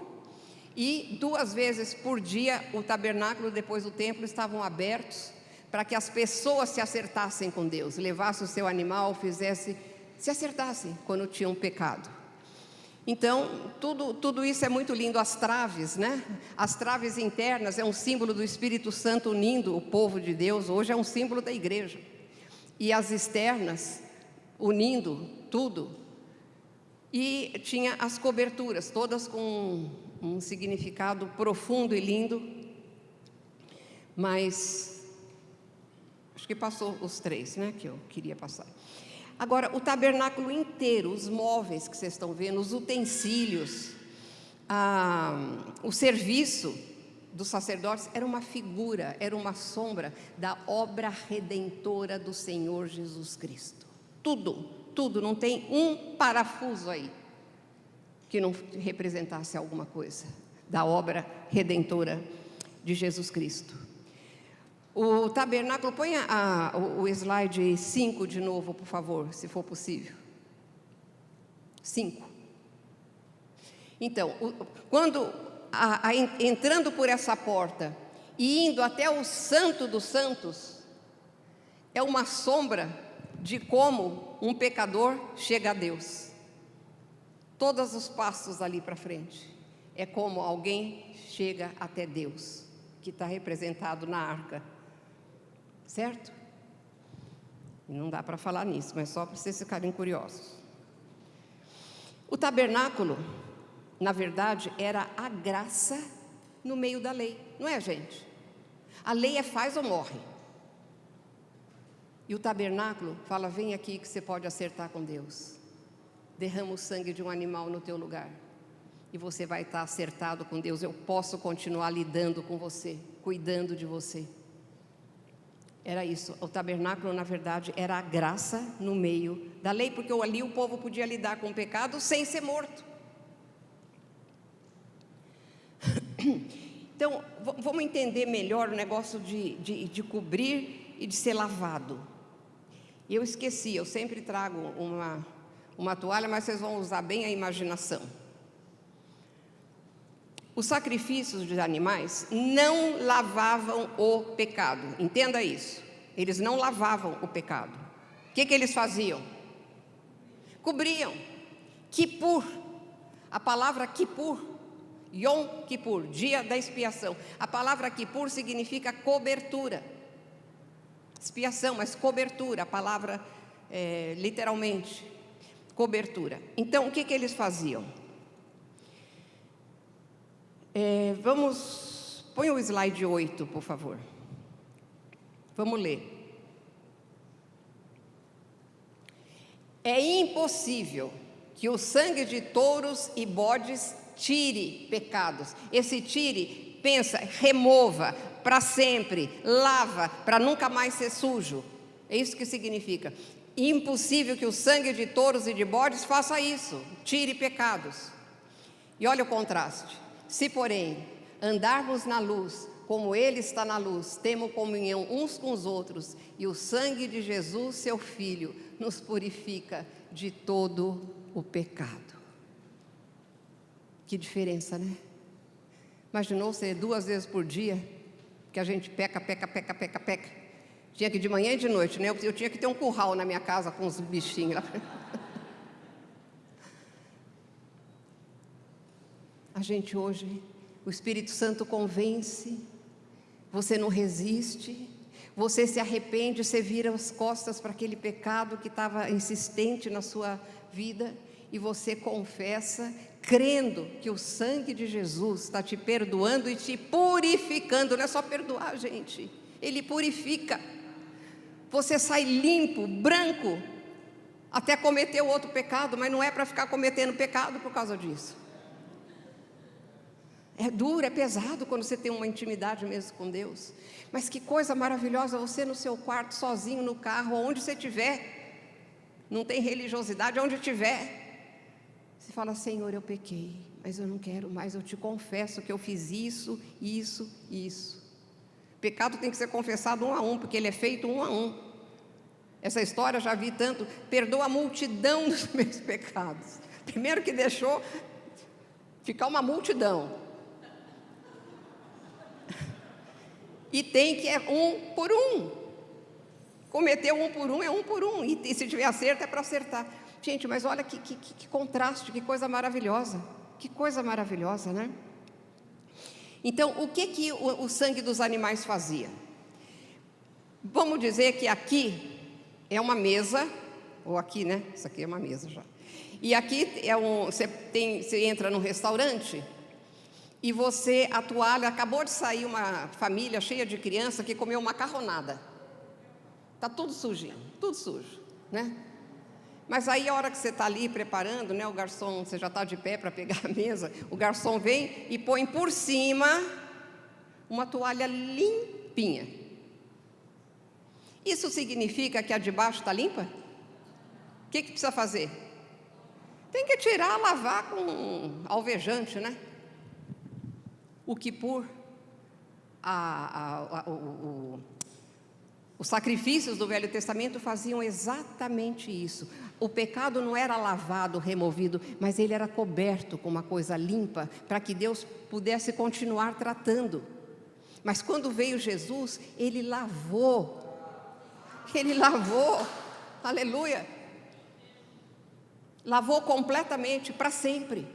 e 2 vezes por dia o tabernáculo, depois do templo, estavam abertos para que as pessoas se acertassem com Deus, levassem o seu animal, se acertassem quando tinham pecado. Então, tudo isso é muito lindo. As traves, né? As traves internas é um símbolo do Espírito Santo unindo o povo de Deus. Hoje é um símbolo da igreja. E as externas, unindo tudo. E tinha as coberturas, todas com um significado profundo e lindo. Mas, acho que passou os 3, né? Que eu queria passar. Agora, o tabernáculo inteiro, os móveis que vocês estão vendo, os utensílios, o serviço dos sacerdotes era uma figura, era uma sombra da obra redentora do Senhor Jesus Cristo. Tudo, não tem um parafuso aí que não representasse alguma coisa da obra redentora de Jesus Cristo. O tabernáculo, põe o slide 5 de novo, por favor, se for possível. 5. Então, quando entrando por essa porta e indo até o Santo dos Santos, é uma sombra de como um pecador chega a Deus. Todos os passos ali para frente é como alguém chega até Deus, que está representado na arca. Certo? Não dá para falar nisso, mas só para vocês ficarem curiosos. O tabernáculo, na verdade, era a graça no meio da lei, não é, gente? A lei é faz ou morre. E o tabernáculo fala: vem aqui que você pode acertar com Deus. Derrama o sangue de um animal no teu lugar e você vai estar acertado com Deus. Eu posso continuar lidando com você, cuidando de você. Era isso, o tabernáculo na verdade era a graça no meio da lei, porque ali o povo podia lidar com o pecado sem ser morto. Então, vamos entender melhor o negócio de cobrir e de ser lavado. Eu esqueci, eu sempre trago uma toalha, mas vocês vão usar bem a imaginação. Os sacrifícios de animais não lavavam o pecado, entenda isso. Eles não lavavam o pecado. O que eles faziam? Cobriam. Kippur, a palavra Kippur, Yom Kippur, dia da expiação. A palavra Kippur significa cobertura. Expiação, mas cobertura, a palavra literalmente, cobertura. Então, o que eles faziam? Põe o slide 8, por favor. Vamos ler. É impossível que o sangue de touros e bodes tire pecados. Esse tire, pensa, remova para sempre, lava para nunca mais ser sujo. É isso que significa. Impossível que o sangue de touros e de bodes faça isso, tire pecados. E olha o contraste. Se, porém, andarmos na luz, como Ele está na luz, temos comunhão uns com os outros, e o sangue de Jesus, seu Filho, nos purifica de todo o pecado. Que diferença, né? Imaginou ser 2 vezes por dia, que a gente peca. Tinha que ir de manhã e de noite, né? Eu tinha que ter um curral na minha casa com os bichinhos lá. A gente hoje, o Espírito Santo convence, você não resiste, você se arrepende, você vira as costas para aquele pecado que estava insistente na sua vida, e você confessa, crendo que o sangue de Jesus está te perdoando e te purificando. Não é só perdoar, gente, Ele purifica. Você sai limpo, branco, até cometer o outro pecado, mas não é para ficar cometendo pecado por causa disso. É duro, é pesado quando você tem uma intimidade mesmo com Deus. Mas que coisa maravilhosa, você no seu quarto, sozinho, no carro, onde você estiver. Não tem religiosidade, onde estiver. Você fala: Senhor, eu pequei, mas eu não quero mais, eu te confesso que eu fiz isso. Pecado tem que ser confessado 1 a 1, porque ele é feito 1 a 1. Essa história eu já vi tanto. Perdoa a multidão dos meus pecados. Primeiro que deixou ficar uma multidão. E tem que é 1 por 1. Cometeu 1 por 1, é 1 por 1. E se tiver acerto, é para acertar. Gente, mas olha que contraste, que coisa maravilhosa. Que coisa maravilhosa, né? Então, o que o sangue dos animais fazia? Vamos dizer que aqui é uma mesa, ou aqui, né? Isso aqui é uma mesa já. E aqui você entra num restaurante e a toalha, acabou de sair uma família cheia de criança que comeu macarronada. Está tudo sujinho, tudo sujo, né? Mas aí a hora que você está ali preparando, né, o garçom, você já está de pé para pegar a mesa, o garçom vem e põe por cima uma toalha limpinha. Isso significa que a de baixo está limpa? O que precisa fazer? Tem que tirar, lavar com alvejante, né? O Kippur, os sacrifícios do Velho Testamento faziam exatamente isso. O pecado não era lavado, removido, mas ele era coberto com uma coisa limpa, para que Deus pudesse continuar tratando. Mas quando veio Jesus, Ele lavou, aleluia, lavou completamente, para sempre.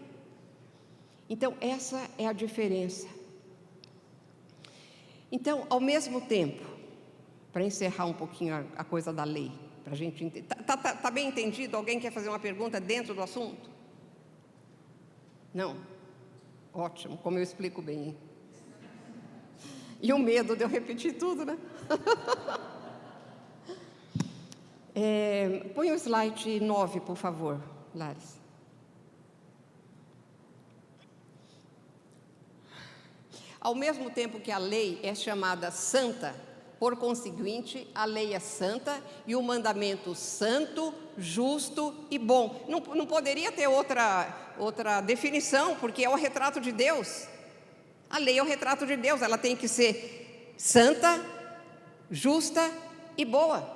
Então, essa é a diferença. Então, ao mesmo tempo, para encerrar um pouquinho a coisa da lei, para a gente entender. Tá bem entendido? Alguém quer fazer uma pergunta dentro do assunto? Não? Ótimo, como eu explico bem, hein? E o medo de eu repetir tudo, né? Põe o slide 9, por favor, Laris. Ao mesmo tempo que a lei é chamada santa, por conseguinte, a lei é santa e o mandamento santo, justo e bom. Não poderia ter outra definição, porque é o retrato de Deus. A lei é o retrato de Deus, ela tem que ser santa, justa e boa.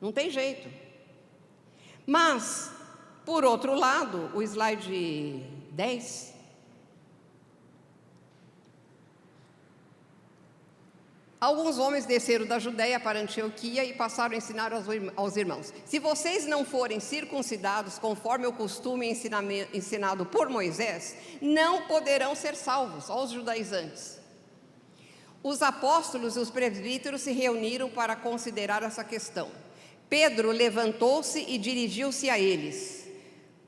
Não tem jeito. Mas, por outro lado, o slide 10... Alguns homens desceram da Judéia para Antioquia e passaram a ensinar aos irmãos: se vocês não forem circuncidados conforme o costume ensinado por Moisés, não poderão ser salvos. Aos judaizantes. Os apóstolos e os presbíteros se reuniram para considerar essa questão. Pedro levantou-se e dirigiu-se a eles: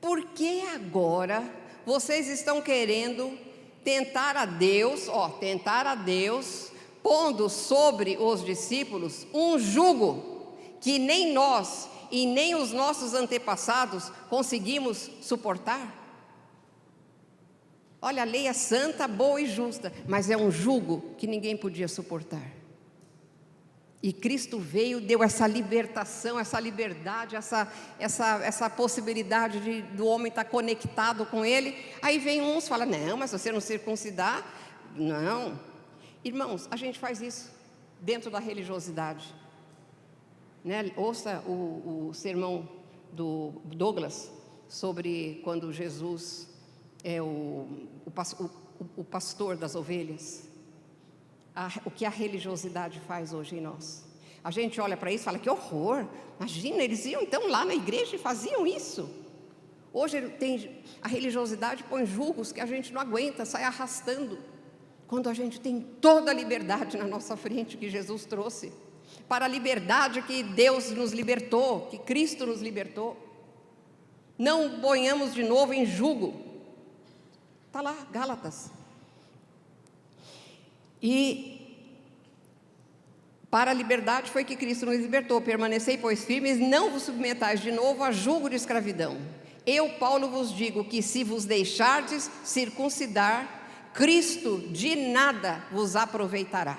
por que agora vocês estão querendo tentar a Deus, pondo sobre os discípulos um jugo que nem nós e nem os nossos antepassados conseguimos suportar? Olha, a lei é santa, boa e justa, mas é um jugo que ninguém podia suportar. E Cristo veio, deu essa libertação, essa liberdade, essa possibilidade do homem estar conectado com Ele. Aí vem uns e falam: não, mas se você não circuncidar, não. Irmãos, a gente faz isso dentro da religiosidade, né? Ouça o sermão do Douglas, sobre quando Jesus é o pastor das ovelhas, o que a religiosidade faz hoje em nós. A gente olha para isso e fala, que horror, imagina, eles iam então lá na igreja e faziam isso. Hoje a religiosidade põe julgos que a gente não aguenta, sai arrastando, quando a gente tem toda a liberdade na nossa frente que Jesus trouxe, para a liberdade que Deus nos libertou, que Cristo nos libertou. Não ponhamos de novo em julgo. Está lá, Gálatas. E para a liberdade foi que Cristo nos libertou. Permanecei, pois, firmes, não vos submetais de novo a julgo de escravidão. Eu, Paulo, vos digo que se vos deixardes circuncidar, Cristo de nada vos aproveitará.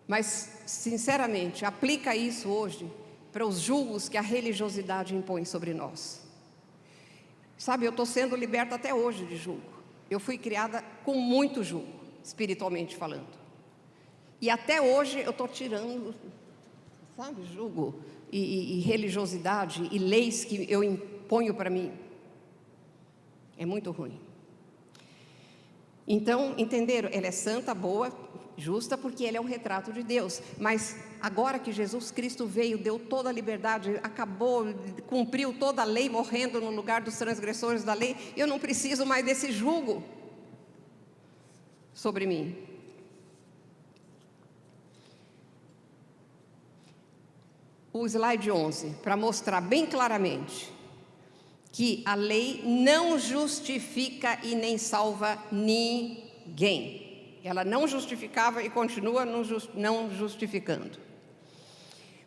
Mas, sinceramente, aplica isso hoje para os julgos que a religiosidade impõe sobre nós. Sabe, eu estou sendo liberta até hoje de julgo. Eu fui criada com muito julgo, espiritualmente falando. E até hoje eu estou tirando, sabe, julgo e religiosidade e leis que eu imponho para mim. É muito ruim. Então, entenderam? Ela é santa, boa, justa, porque ela é um retrato de Deus. Mas agora que Jesus Cristo veio, deu toda a liberdade, acabou, cumpriu toda a lei, morrendo no lugar dos transgressores da lei, eu não preciso mais desse jugo sobre mim. O slide 11, para mostrar bem claramente que a lei não justifica e nem salva ninguém. Ela não justificava e continua não justificando.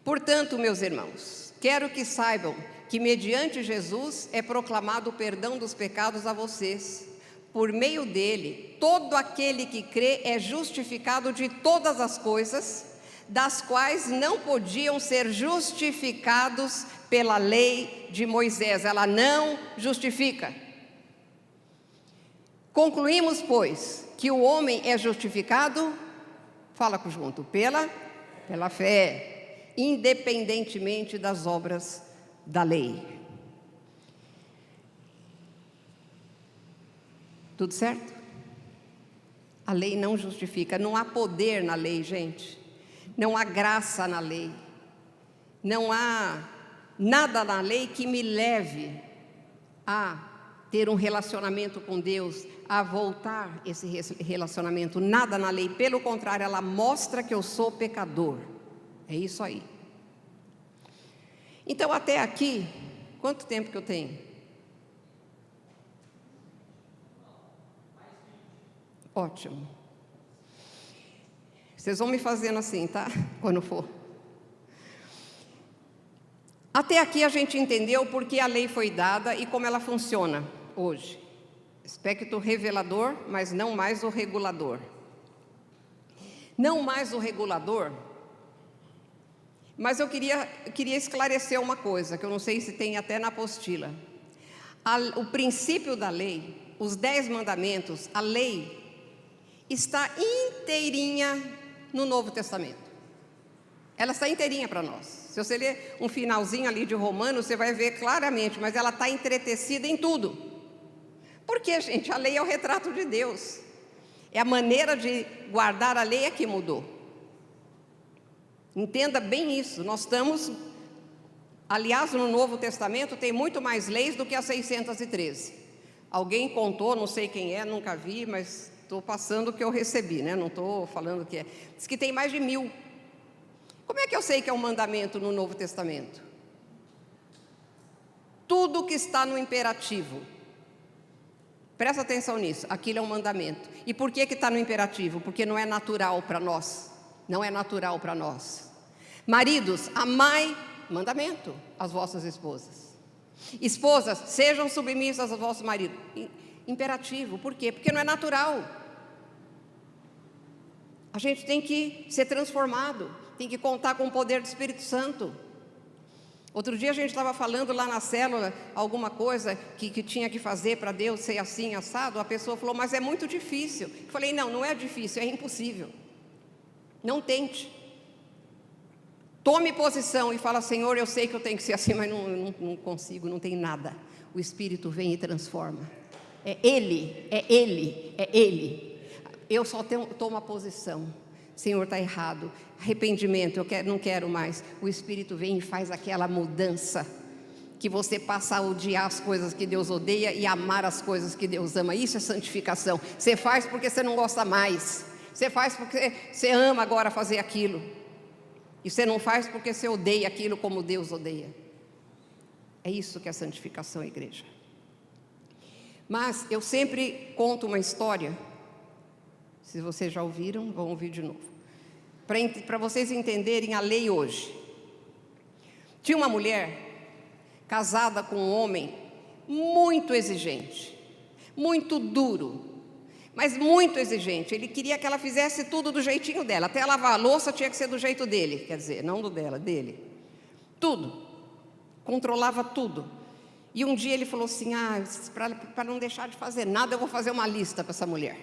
Portanto, meus irmãos, quero que saibam que mediante Jesus é proclamado o perdão dos pecados a vocês. Por meio dele, todo aquele que crê é justificado de todas as coisas, das quais não podiam ser justificados pela lei de Moisés. Ela não justifica. Concluímos, pois, que o homem é justificado, fala junto, pela fé, independentemente das obras da lei. Tudo certo? A lei não justifica, não há poder na lei, gente. Não há graça na lei. Não há nada na lei que me leve a ter um relacionamento com Deus, a voltar esse relacionamento. Nada na lei, pelo contrário, ela mostra que eu sou pecador. É isso aí. Então, até aqui, quanto tempo que eu tenho? Ótimo. Vocês vão me fazendo assim, tá? Quando for. Até aqui a gente entendeu por que a lei foi dada e como ela funciona hoje. Aspecto revelador, mas não mais o regulador. Não mais o regulador, mas eu queria esclarecer uma coisa, que eu não sei se tem até na apostila. O princípio da lei, os 10 mandamentos, a lei, está inteirinha no Novo Testamento. Ela está inteirinha para nós. Se você ler um finalzinho ali de Romanos, você vai ver claramente, mas ela está entretecida em tudo. Por quê, gente? A lei é o retrato de Deus. É a maneira de guardar a lei é que mudou. Entenda bem isso. Nós estamos, aliás, no Novo Testamento tem muito mais leis do que as 613. Alguém contou, não sei quem é, nunca vi, mas estou passando o que eu recebi, né? Não estou falando o que é. Diz que tem mais de 1000. Como é que eu sei que é um mandamento no Novo Testamento? Tudo que está no imperativo. Presta atenção nisso, aquilo é um mandamento. E por que está no imperativo? Porque não é natural para nós. Não é natural para nós. Maridos, amai, mandamento, as vossas esposas. Esposas, sejam submissas aos vossos maridos. Imperativo, por quê? Porque não é natural. A gente tem que ser transformado, tem que contar com o poder do Espírito Santo. Outro dia a gente estava falando lá na célula alguma coisa que tinha que fazer para Deus ser assim, assado. A pessoa falou, mas é muito difícil. Eu falei, não é difícil, é impossível. Não tente. Tome posição e fala: Senhor, eu sei que eu tenho que ser assim, mas não consigo, não tem nada. O Espírito vem e transforma. É Ele, é Ele, é Ele. Eu só tomo a posição. Senhor, está errado. Arrependimento, não quero mais. O Espírito vem e faz aquela mudança, que você passa a odiar as coisas que Deus odeia e amar as coisas que Deus ama. Isso é santificação. Você faz porque você não gosta mais. Você faz porque você ama agora fazer aquilo. E você não faz porque você odeia aquilo como Deus odeia. É isso que é santificação, igreja. Mas eu sempre conto uma história. Se vocês já ouviram, vão ouvir de novo. Para vocês entenderem a lei hoje. Tinha uma mulher casada com um homem muito exigente, muito duro, mas muito exigente. Ele queria que ela fizesse tudo do jeitinho dela. Até lavar a louça tinha que ser do jeito dele. Quer dizer, não do dela, dele. Tudo. Controlava tudo. E um dia ele falou assim: para não deixar de fazer nada, eu vou fazer uma lista para essa mulher.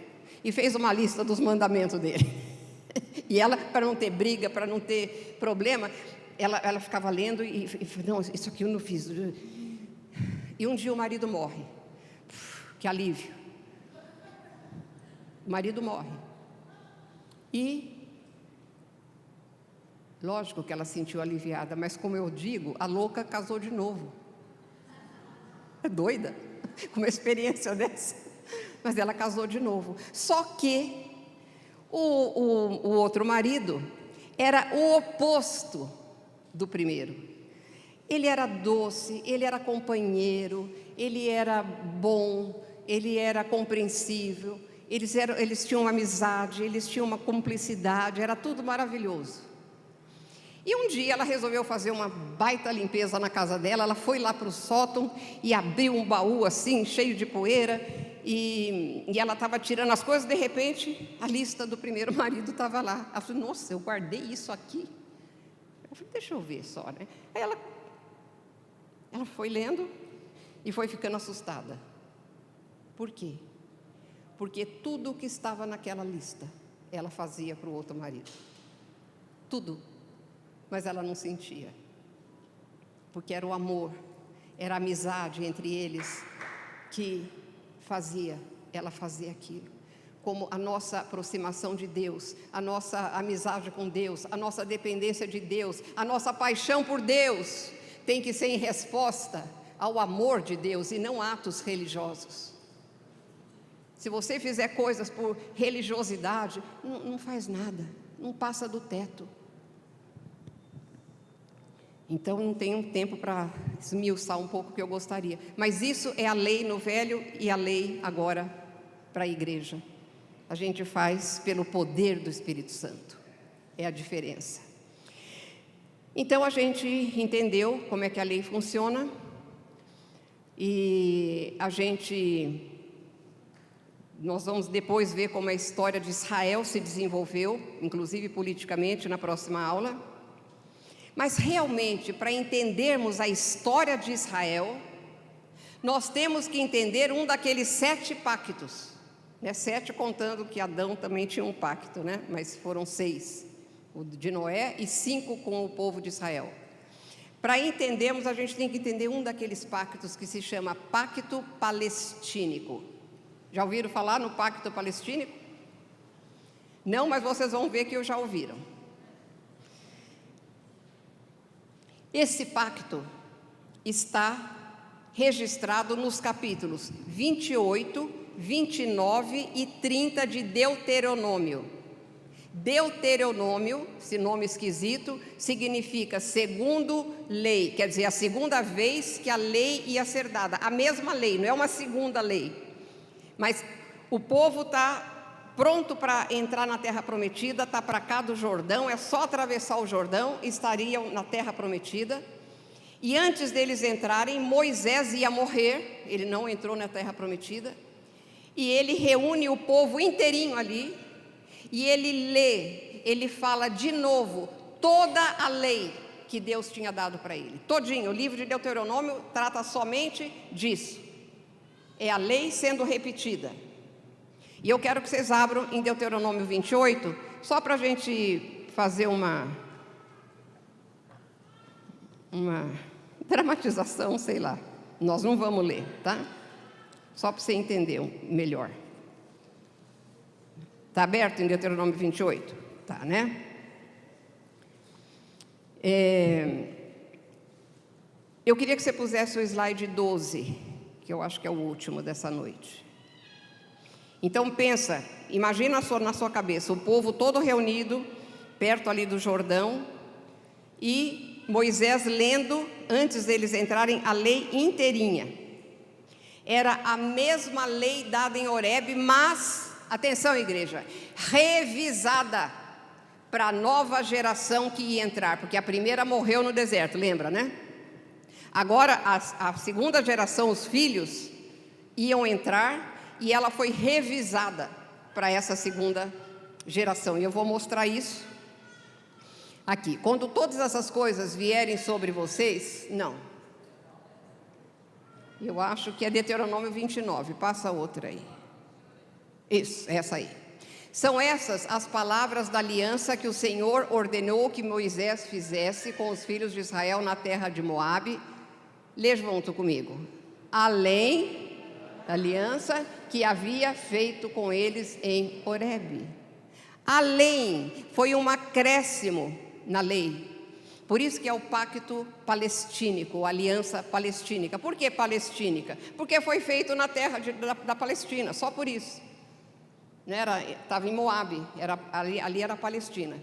E fez uma lista dos mandamentos dele. E ela, para não ter briga, para não ter problema, ela ficava lendo e não, isso aqui eu não fiz. E um dia o marido morre. Que alívio. O marido morre. E, lógico que ela se sentiu aliviada, mas como eu digo, a louca casou de novo. É doida, com uma experiência dessa. Mas ela casou de novo. Só que o outro marido era o oposto do primeiro. Ele era doce, ele era companheiro, ele era bom, ele era compreensível, eles tinham uma amizade, eles tinham uma cumplicidade, era tudo maravilhoso. E um dia ela resolveu fazer uma baita limpeza na casa dela. Ela foi lá para o sótão e abriu um baú assim, cheio de poeira, e ela estava tirando as coisas. De repente, a lista do primeiro marido estava lá. Ela falou: nossa, eu guardei isso aqui. Eu falei: deixa eu ver só, né? Aí ela foi lendo e foi ficando assustada. Por quê? Porque tudo o que estava naquela lista, ela fazia para o outro marido. Tudo. Mas ela não sentia. Porque era o amor, era a amizade entre eles que ela fazia aquilo. Como a nossa aproximação de Deus, a nossa amizade com Deus, a nossa dependência de Deus, a nossa paixão por Deus, tem que ser em resposta ao amor de Deus e não atos religiosos. Se você fizer coisas por religiosidade, não faz nada, não passa do teto. Então não tenho tempo para esmiuçar um pouco o que eu gostaria. Mas isso é a lei no Velho e a lei agora para a igreja. A gente faz pelo poder do Espírito Santo. É a diferença. Então a gente entendeu como é que a lei funciona. E nós vamos depois ver como a história de Israel se desenvolveu, inclusive politicamente, na próxima aula. Mas realmente, para entendermos a história de Israel, nós temos que entender um daqueles 7 pactos, né? 7 contando que Adão também tinha um pacto, né? Mas foram 6, o de Noé, e 5 com o povo de Israel. Para entendermos, a gente tem que entender um daqueles pactos que se chama Pacto Palestínico. Já ouviram falar no Pacto Palestínico? Não, mas vocês vão ver que já ouviram. Esse pacto está registrado nos capítulos 28, 29 e 30 de Deuteronômio. Deuteronômio, esse nome esquisito, significa segundo lei, quer dizer, a segunda vez que a lei ia ser dada. A mesma lei, não é uma segunda lei. Mas o povo está pronto para entrar na terra prometida, está para cá do Jordão, é só atravessar o Jordão, estariam na terra prometida. E antes deles entrarem, Moisés ia morrer, ele não entrou na terra prometida, e ele reúne o povo inteirinho ali, e ele lê, ele fala de novo toda a lei que Deus tinha dado para ele, todinho. O livro de Deuteronômio trata somente disso, é a lei sendo repetida. E eu quero que vocês abram em Deuteronômio 28, só para a gente fazer uma uma dramatização, sei lá. Nós não vamos ler, tá? Só para você entender melhor. Está aberto em Deuteronômio 28? Tá, né? Eu queria que você pusesse o slide 12, que eu acho que é o último dessa noite. Então pensa, imagina na sua cabeça, o povo todo reunido, perto ali do Jordão, e Moisés lendo, antes deles entrarem, a lei inteirinha. Era a mesma lei dada em Horebe, mas, atenção igreja, revisada para a nova geração que ia entrar, porque a primeira morreu no deserto, lembra, né? Agora a segunda geração, os filhos, iam entrar e ela foi revisada para essa segunda geração. E eu vou mostrar isso aqui. Quando todas essas coisas vierem sobre vocês, não. Eu acho que é Deuteronômio 29, passa outra aí. Isso, essa aí. São essas as palavras da aliança que o Senhor ordenou que Moisés fizesse com os filhos de Israel na terra de Moabe. Lê junto comigo. Além da aliança que havia feito com eles em Horebe. Além, foi um acréscimo na lei. Por isso que é o pacto palestínico, a aliança palestínica. Por que palestínica? Porque foi feito na terra da Palestina, só por isso. Estava em Moabe, ali era a Palestina.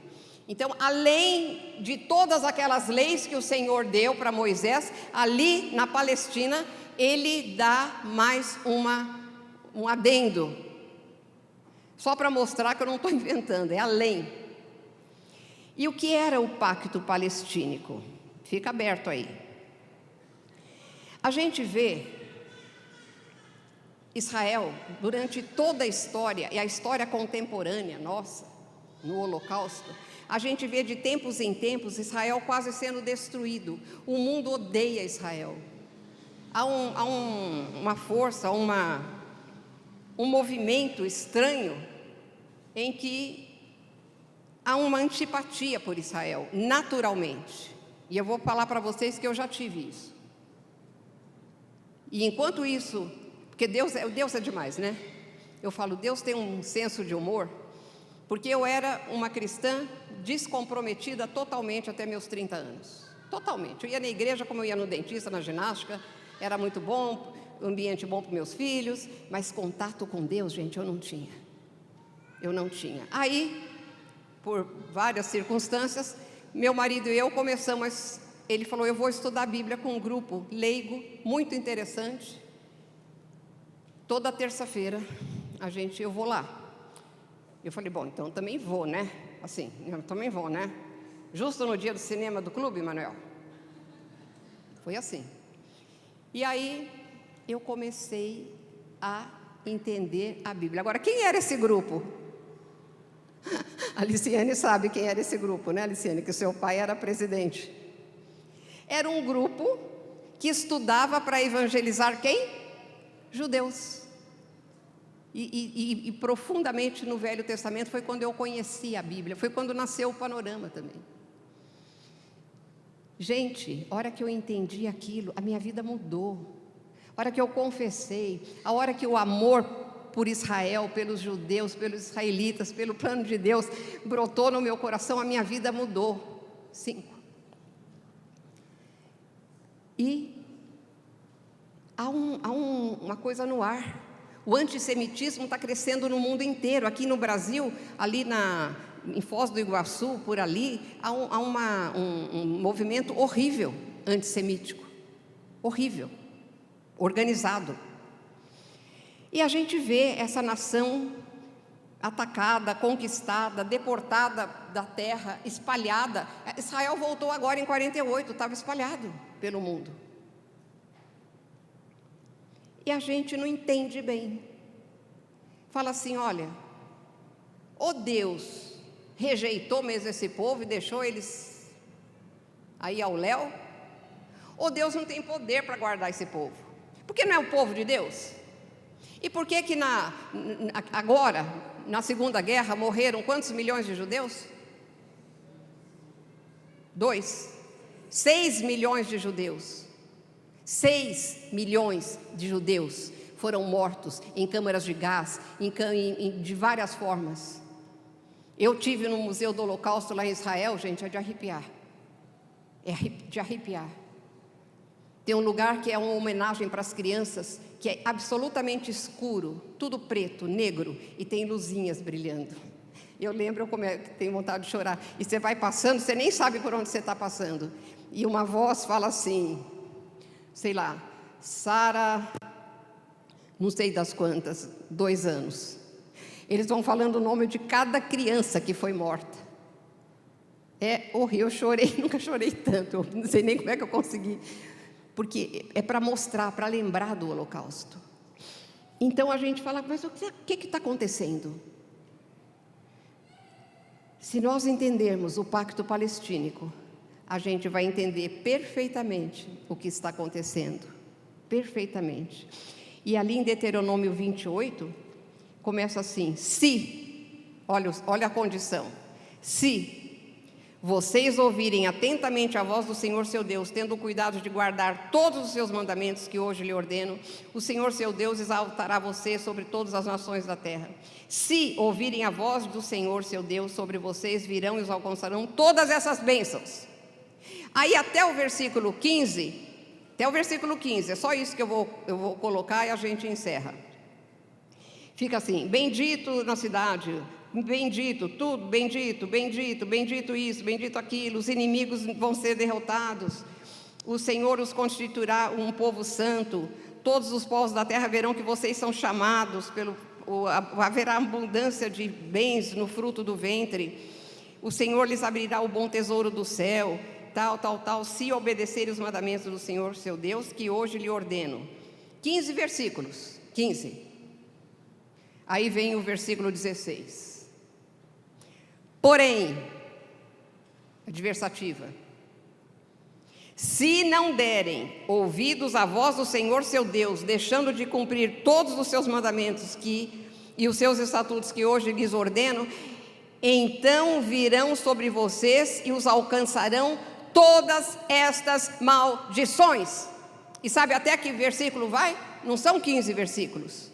Então, além de todas aquelas leis que o Senhor deu para Moisés, ali na Palestina, ele dá mais um adendo. Só para mostrar que eu não estou inventando, é além. E o que era o pacto palestínico? Fica aberto aí. A gente vê Israel, durante toda a história, e a história contemporânea nossa, no Holocausto, a gente vê de tempos em tempos Israel quase sendo destruído. O mundo odeia Israel. Há uma força, um movimento estranho em que há uma antipatia por Israel, naturalmente. E eu vou falar para vocês que eu já tive isso. E enquanto isso, porque Deus é demais, né? Eu falo, Deus tem um senso de humor, porque eu era uma cristã descomprometida totalmente até meus 30 anos. Totalmente. Eu ia na igreja como eu ia no dentista, na ginástica, era muito bom, ambiente bom para meus filhos, mas contato com Deus, gente, eu não tinha. Eu não tinha. Aí, por várias circunstâncias, meu marido e eu começamos, ele falou, eu vou estudar a Bíblia com um grupo leigo, muito interessante. Toda terça-feira, eu vou lá. Eu falei, bom, então também vou, né? Assim, eu também vou, né? Justo no dia do cinema do clube, Manuel. Foi assim. E aí, eu comecei a entender a Bíblia. Agora, quem era esse grupo? A Liciane sabe quem era esse grupo, né, Liciane? Que o seu pai era presidente. Era um grupo que estudava para evangelizar quem? Judeus. E profundamente no Velho Testamento foi quando eu conheci a Bíblia, foi quando nasceu o Panorama também. Gente, a hora que eu entendi aquilo, a minha vida mudou. A hora que eu confessei, a hora que o amor por Israel, pelos judeus, pelos israelitas, pelo plano de Deus, brotou no meu coração, a minha vida mudou. 5. E há uma coisa no ar. O antissemitismo está crescendo no mundo inteiro. Aqui no Brasil, ali em Foz do Iguaçu, por ali, há um movimento horrível antissemítico. Horrível. Organizado. E a gente vê essa nação atacada, conquistada, deportada da terra, espalhada. Israel voltou agora em 48, estava espalhado pelo mundo. E a gente não entende bem. Fala assim, olha, ou Deus rejeitou mesmo esse povo e deixou eles aí ao léu, ou Deus não tem poder para guardar esse povo. Porque não é o povo de Deus? E por que agora, na Segunda Guerra, morreram quantos milhões de judeus? 2. 6 milhões de judeus. 6 milhões de judeus foram mortos em câmaras de gás, de várias formas. Eu tive no Museu do Holocausto lá em Israel, gente, é de arrepiar. É de arrepiar. Tem um lugar que é uma homenagem para as crianças, que é absolutamente escuro, tudo preto, negro, e tem luzinhas brilhando. Eu lembro como tenho vontade de chorar. E você vai passando, você nem sabe por onde você está passando. E uma voz fala assim, sei lá, Sara, não sei das quantas, 2 anos. Eles vão falando o nome de cada criança que foi morta. É horrível, eu chorei, nunca chorei tanto, eu não sei nem como é que eu consegui. Porque é para mostrar, para lembrar do Holocausto. Então a gente fala, mas o que está acontecendo? Se nós entendermos o pacto palestínico, a gente vai entender perfeitamente o que está acontecendo. Perfeitamente. E ali em Deuteronômio 28, começa assim, se, olha a condição, se vocês ouvirem atentamente a voz do Senhor seu Deus, tendo cuidado de guardar todos os seus mandamentos que hoje lhe ordeno, o Senhor seu Deus exaltará você sobre todas as nações da terra. Se ouvirem a voz do Senhor seu Deus sobre vocês, virão e os alcançarão todas essas bênçãos. Aí até o versículo 15, é só isso que eu vou colocar e a gente encerra. Fica assim, bendito na cidade, bendito tudo, bendito, bendito, bendito isso, bendito aquilo, os inimigos vão ser derrotados, o Senhor os constituirá um povo santo, todos os povos da terra verão que vocês são chamados, haverá abundância de bens no fruto do ventre, o Senhor lhes abrirá o bom tesouro do céu, tal, se obedecerem os mandamentos do Senhor seu Deus, que hoje lhe ordeno. 15 versículos, 15. Aí vem o versículo 16. Porém, adversativa, se não derem ouvidos à voz do Senhor seu Deus, deixando de cumprir todos os seus mandamentos e os seus estatutos que hoje lhes ordeno, então virão sobre vocês e os alcançarão todas estas maldições. E sabe até que versículo vai? Não são 15 versículos.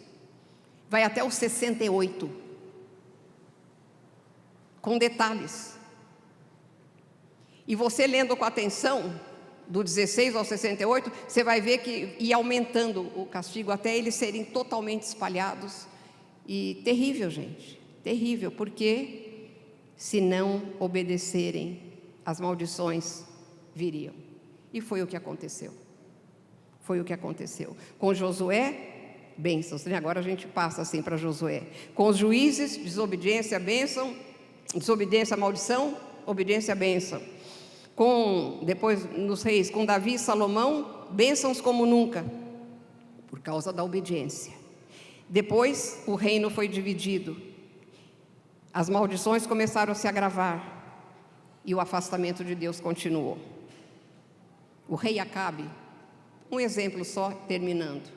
Vai até o 68. Com detalhes. E você lendo com atenção, do 16 ao 68, você vai ver que ia aumentando o castigo, até eles serem totalmente espalhados. E terrível, gente, terrível, porque se não obedecerem, as maldições viriam. E foi o que aconteceu. Foi o que aconteceu. Com Josué, bênçãos, né? Agora a gente passa assim para Josué. Com os juízes, desobediência, bênção. Desobediência, maldição, obediência, bênção. Depois nos reis, com Davi e Salomão, bênçãos como nunca, por causa da obediência. Depois o reino foi dividido, as maldições começaram a se agravar e o afastamento de Deus continuou. O rei Acabe, um exemplo só, terminando.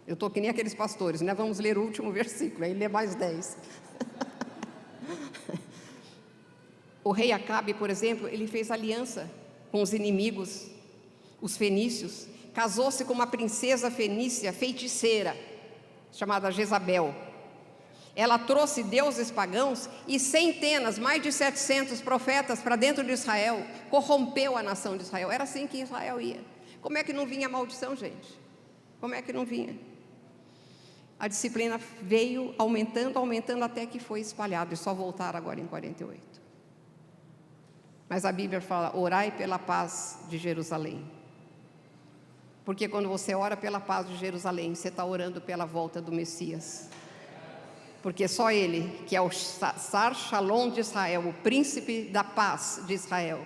Eu estou que nem aqueles pastores, né? Vamos ler o último versículo, aí lê mais 10. O rei Acabe, por exemplo, ele fez aliança com os inimigos, os fenícios, casou-se com uma princesa fenícia feiticeira, chamada Jezabel. Ela trouxe deuses pagãos e centenas, mais de 700 profetas para dentro de Israel, corrompeu a nação de Israel. Era assim que Israel ia. Como é que não vinha maldição, gente? Como é que não vinha? A disciplina veio aumentando, até que foi espalhado, e só voltaram agora em 48. Mas a Bíblia fala, orai pela paz de Jerusalém. Porque quando você ora pela paz de Jerusalém, você está orando pela volta do Messias. Porque só Ele, que é o Sar Shalom de Israel, o príncipe da paz de Israel,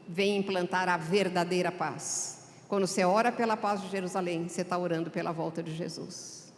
vem implantar a verdadeira paz. Quando você ora pela paz de Jerusalém, você está orando pela volta de Jesus.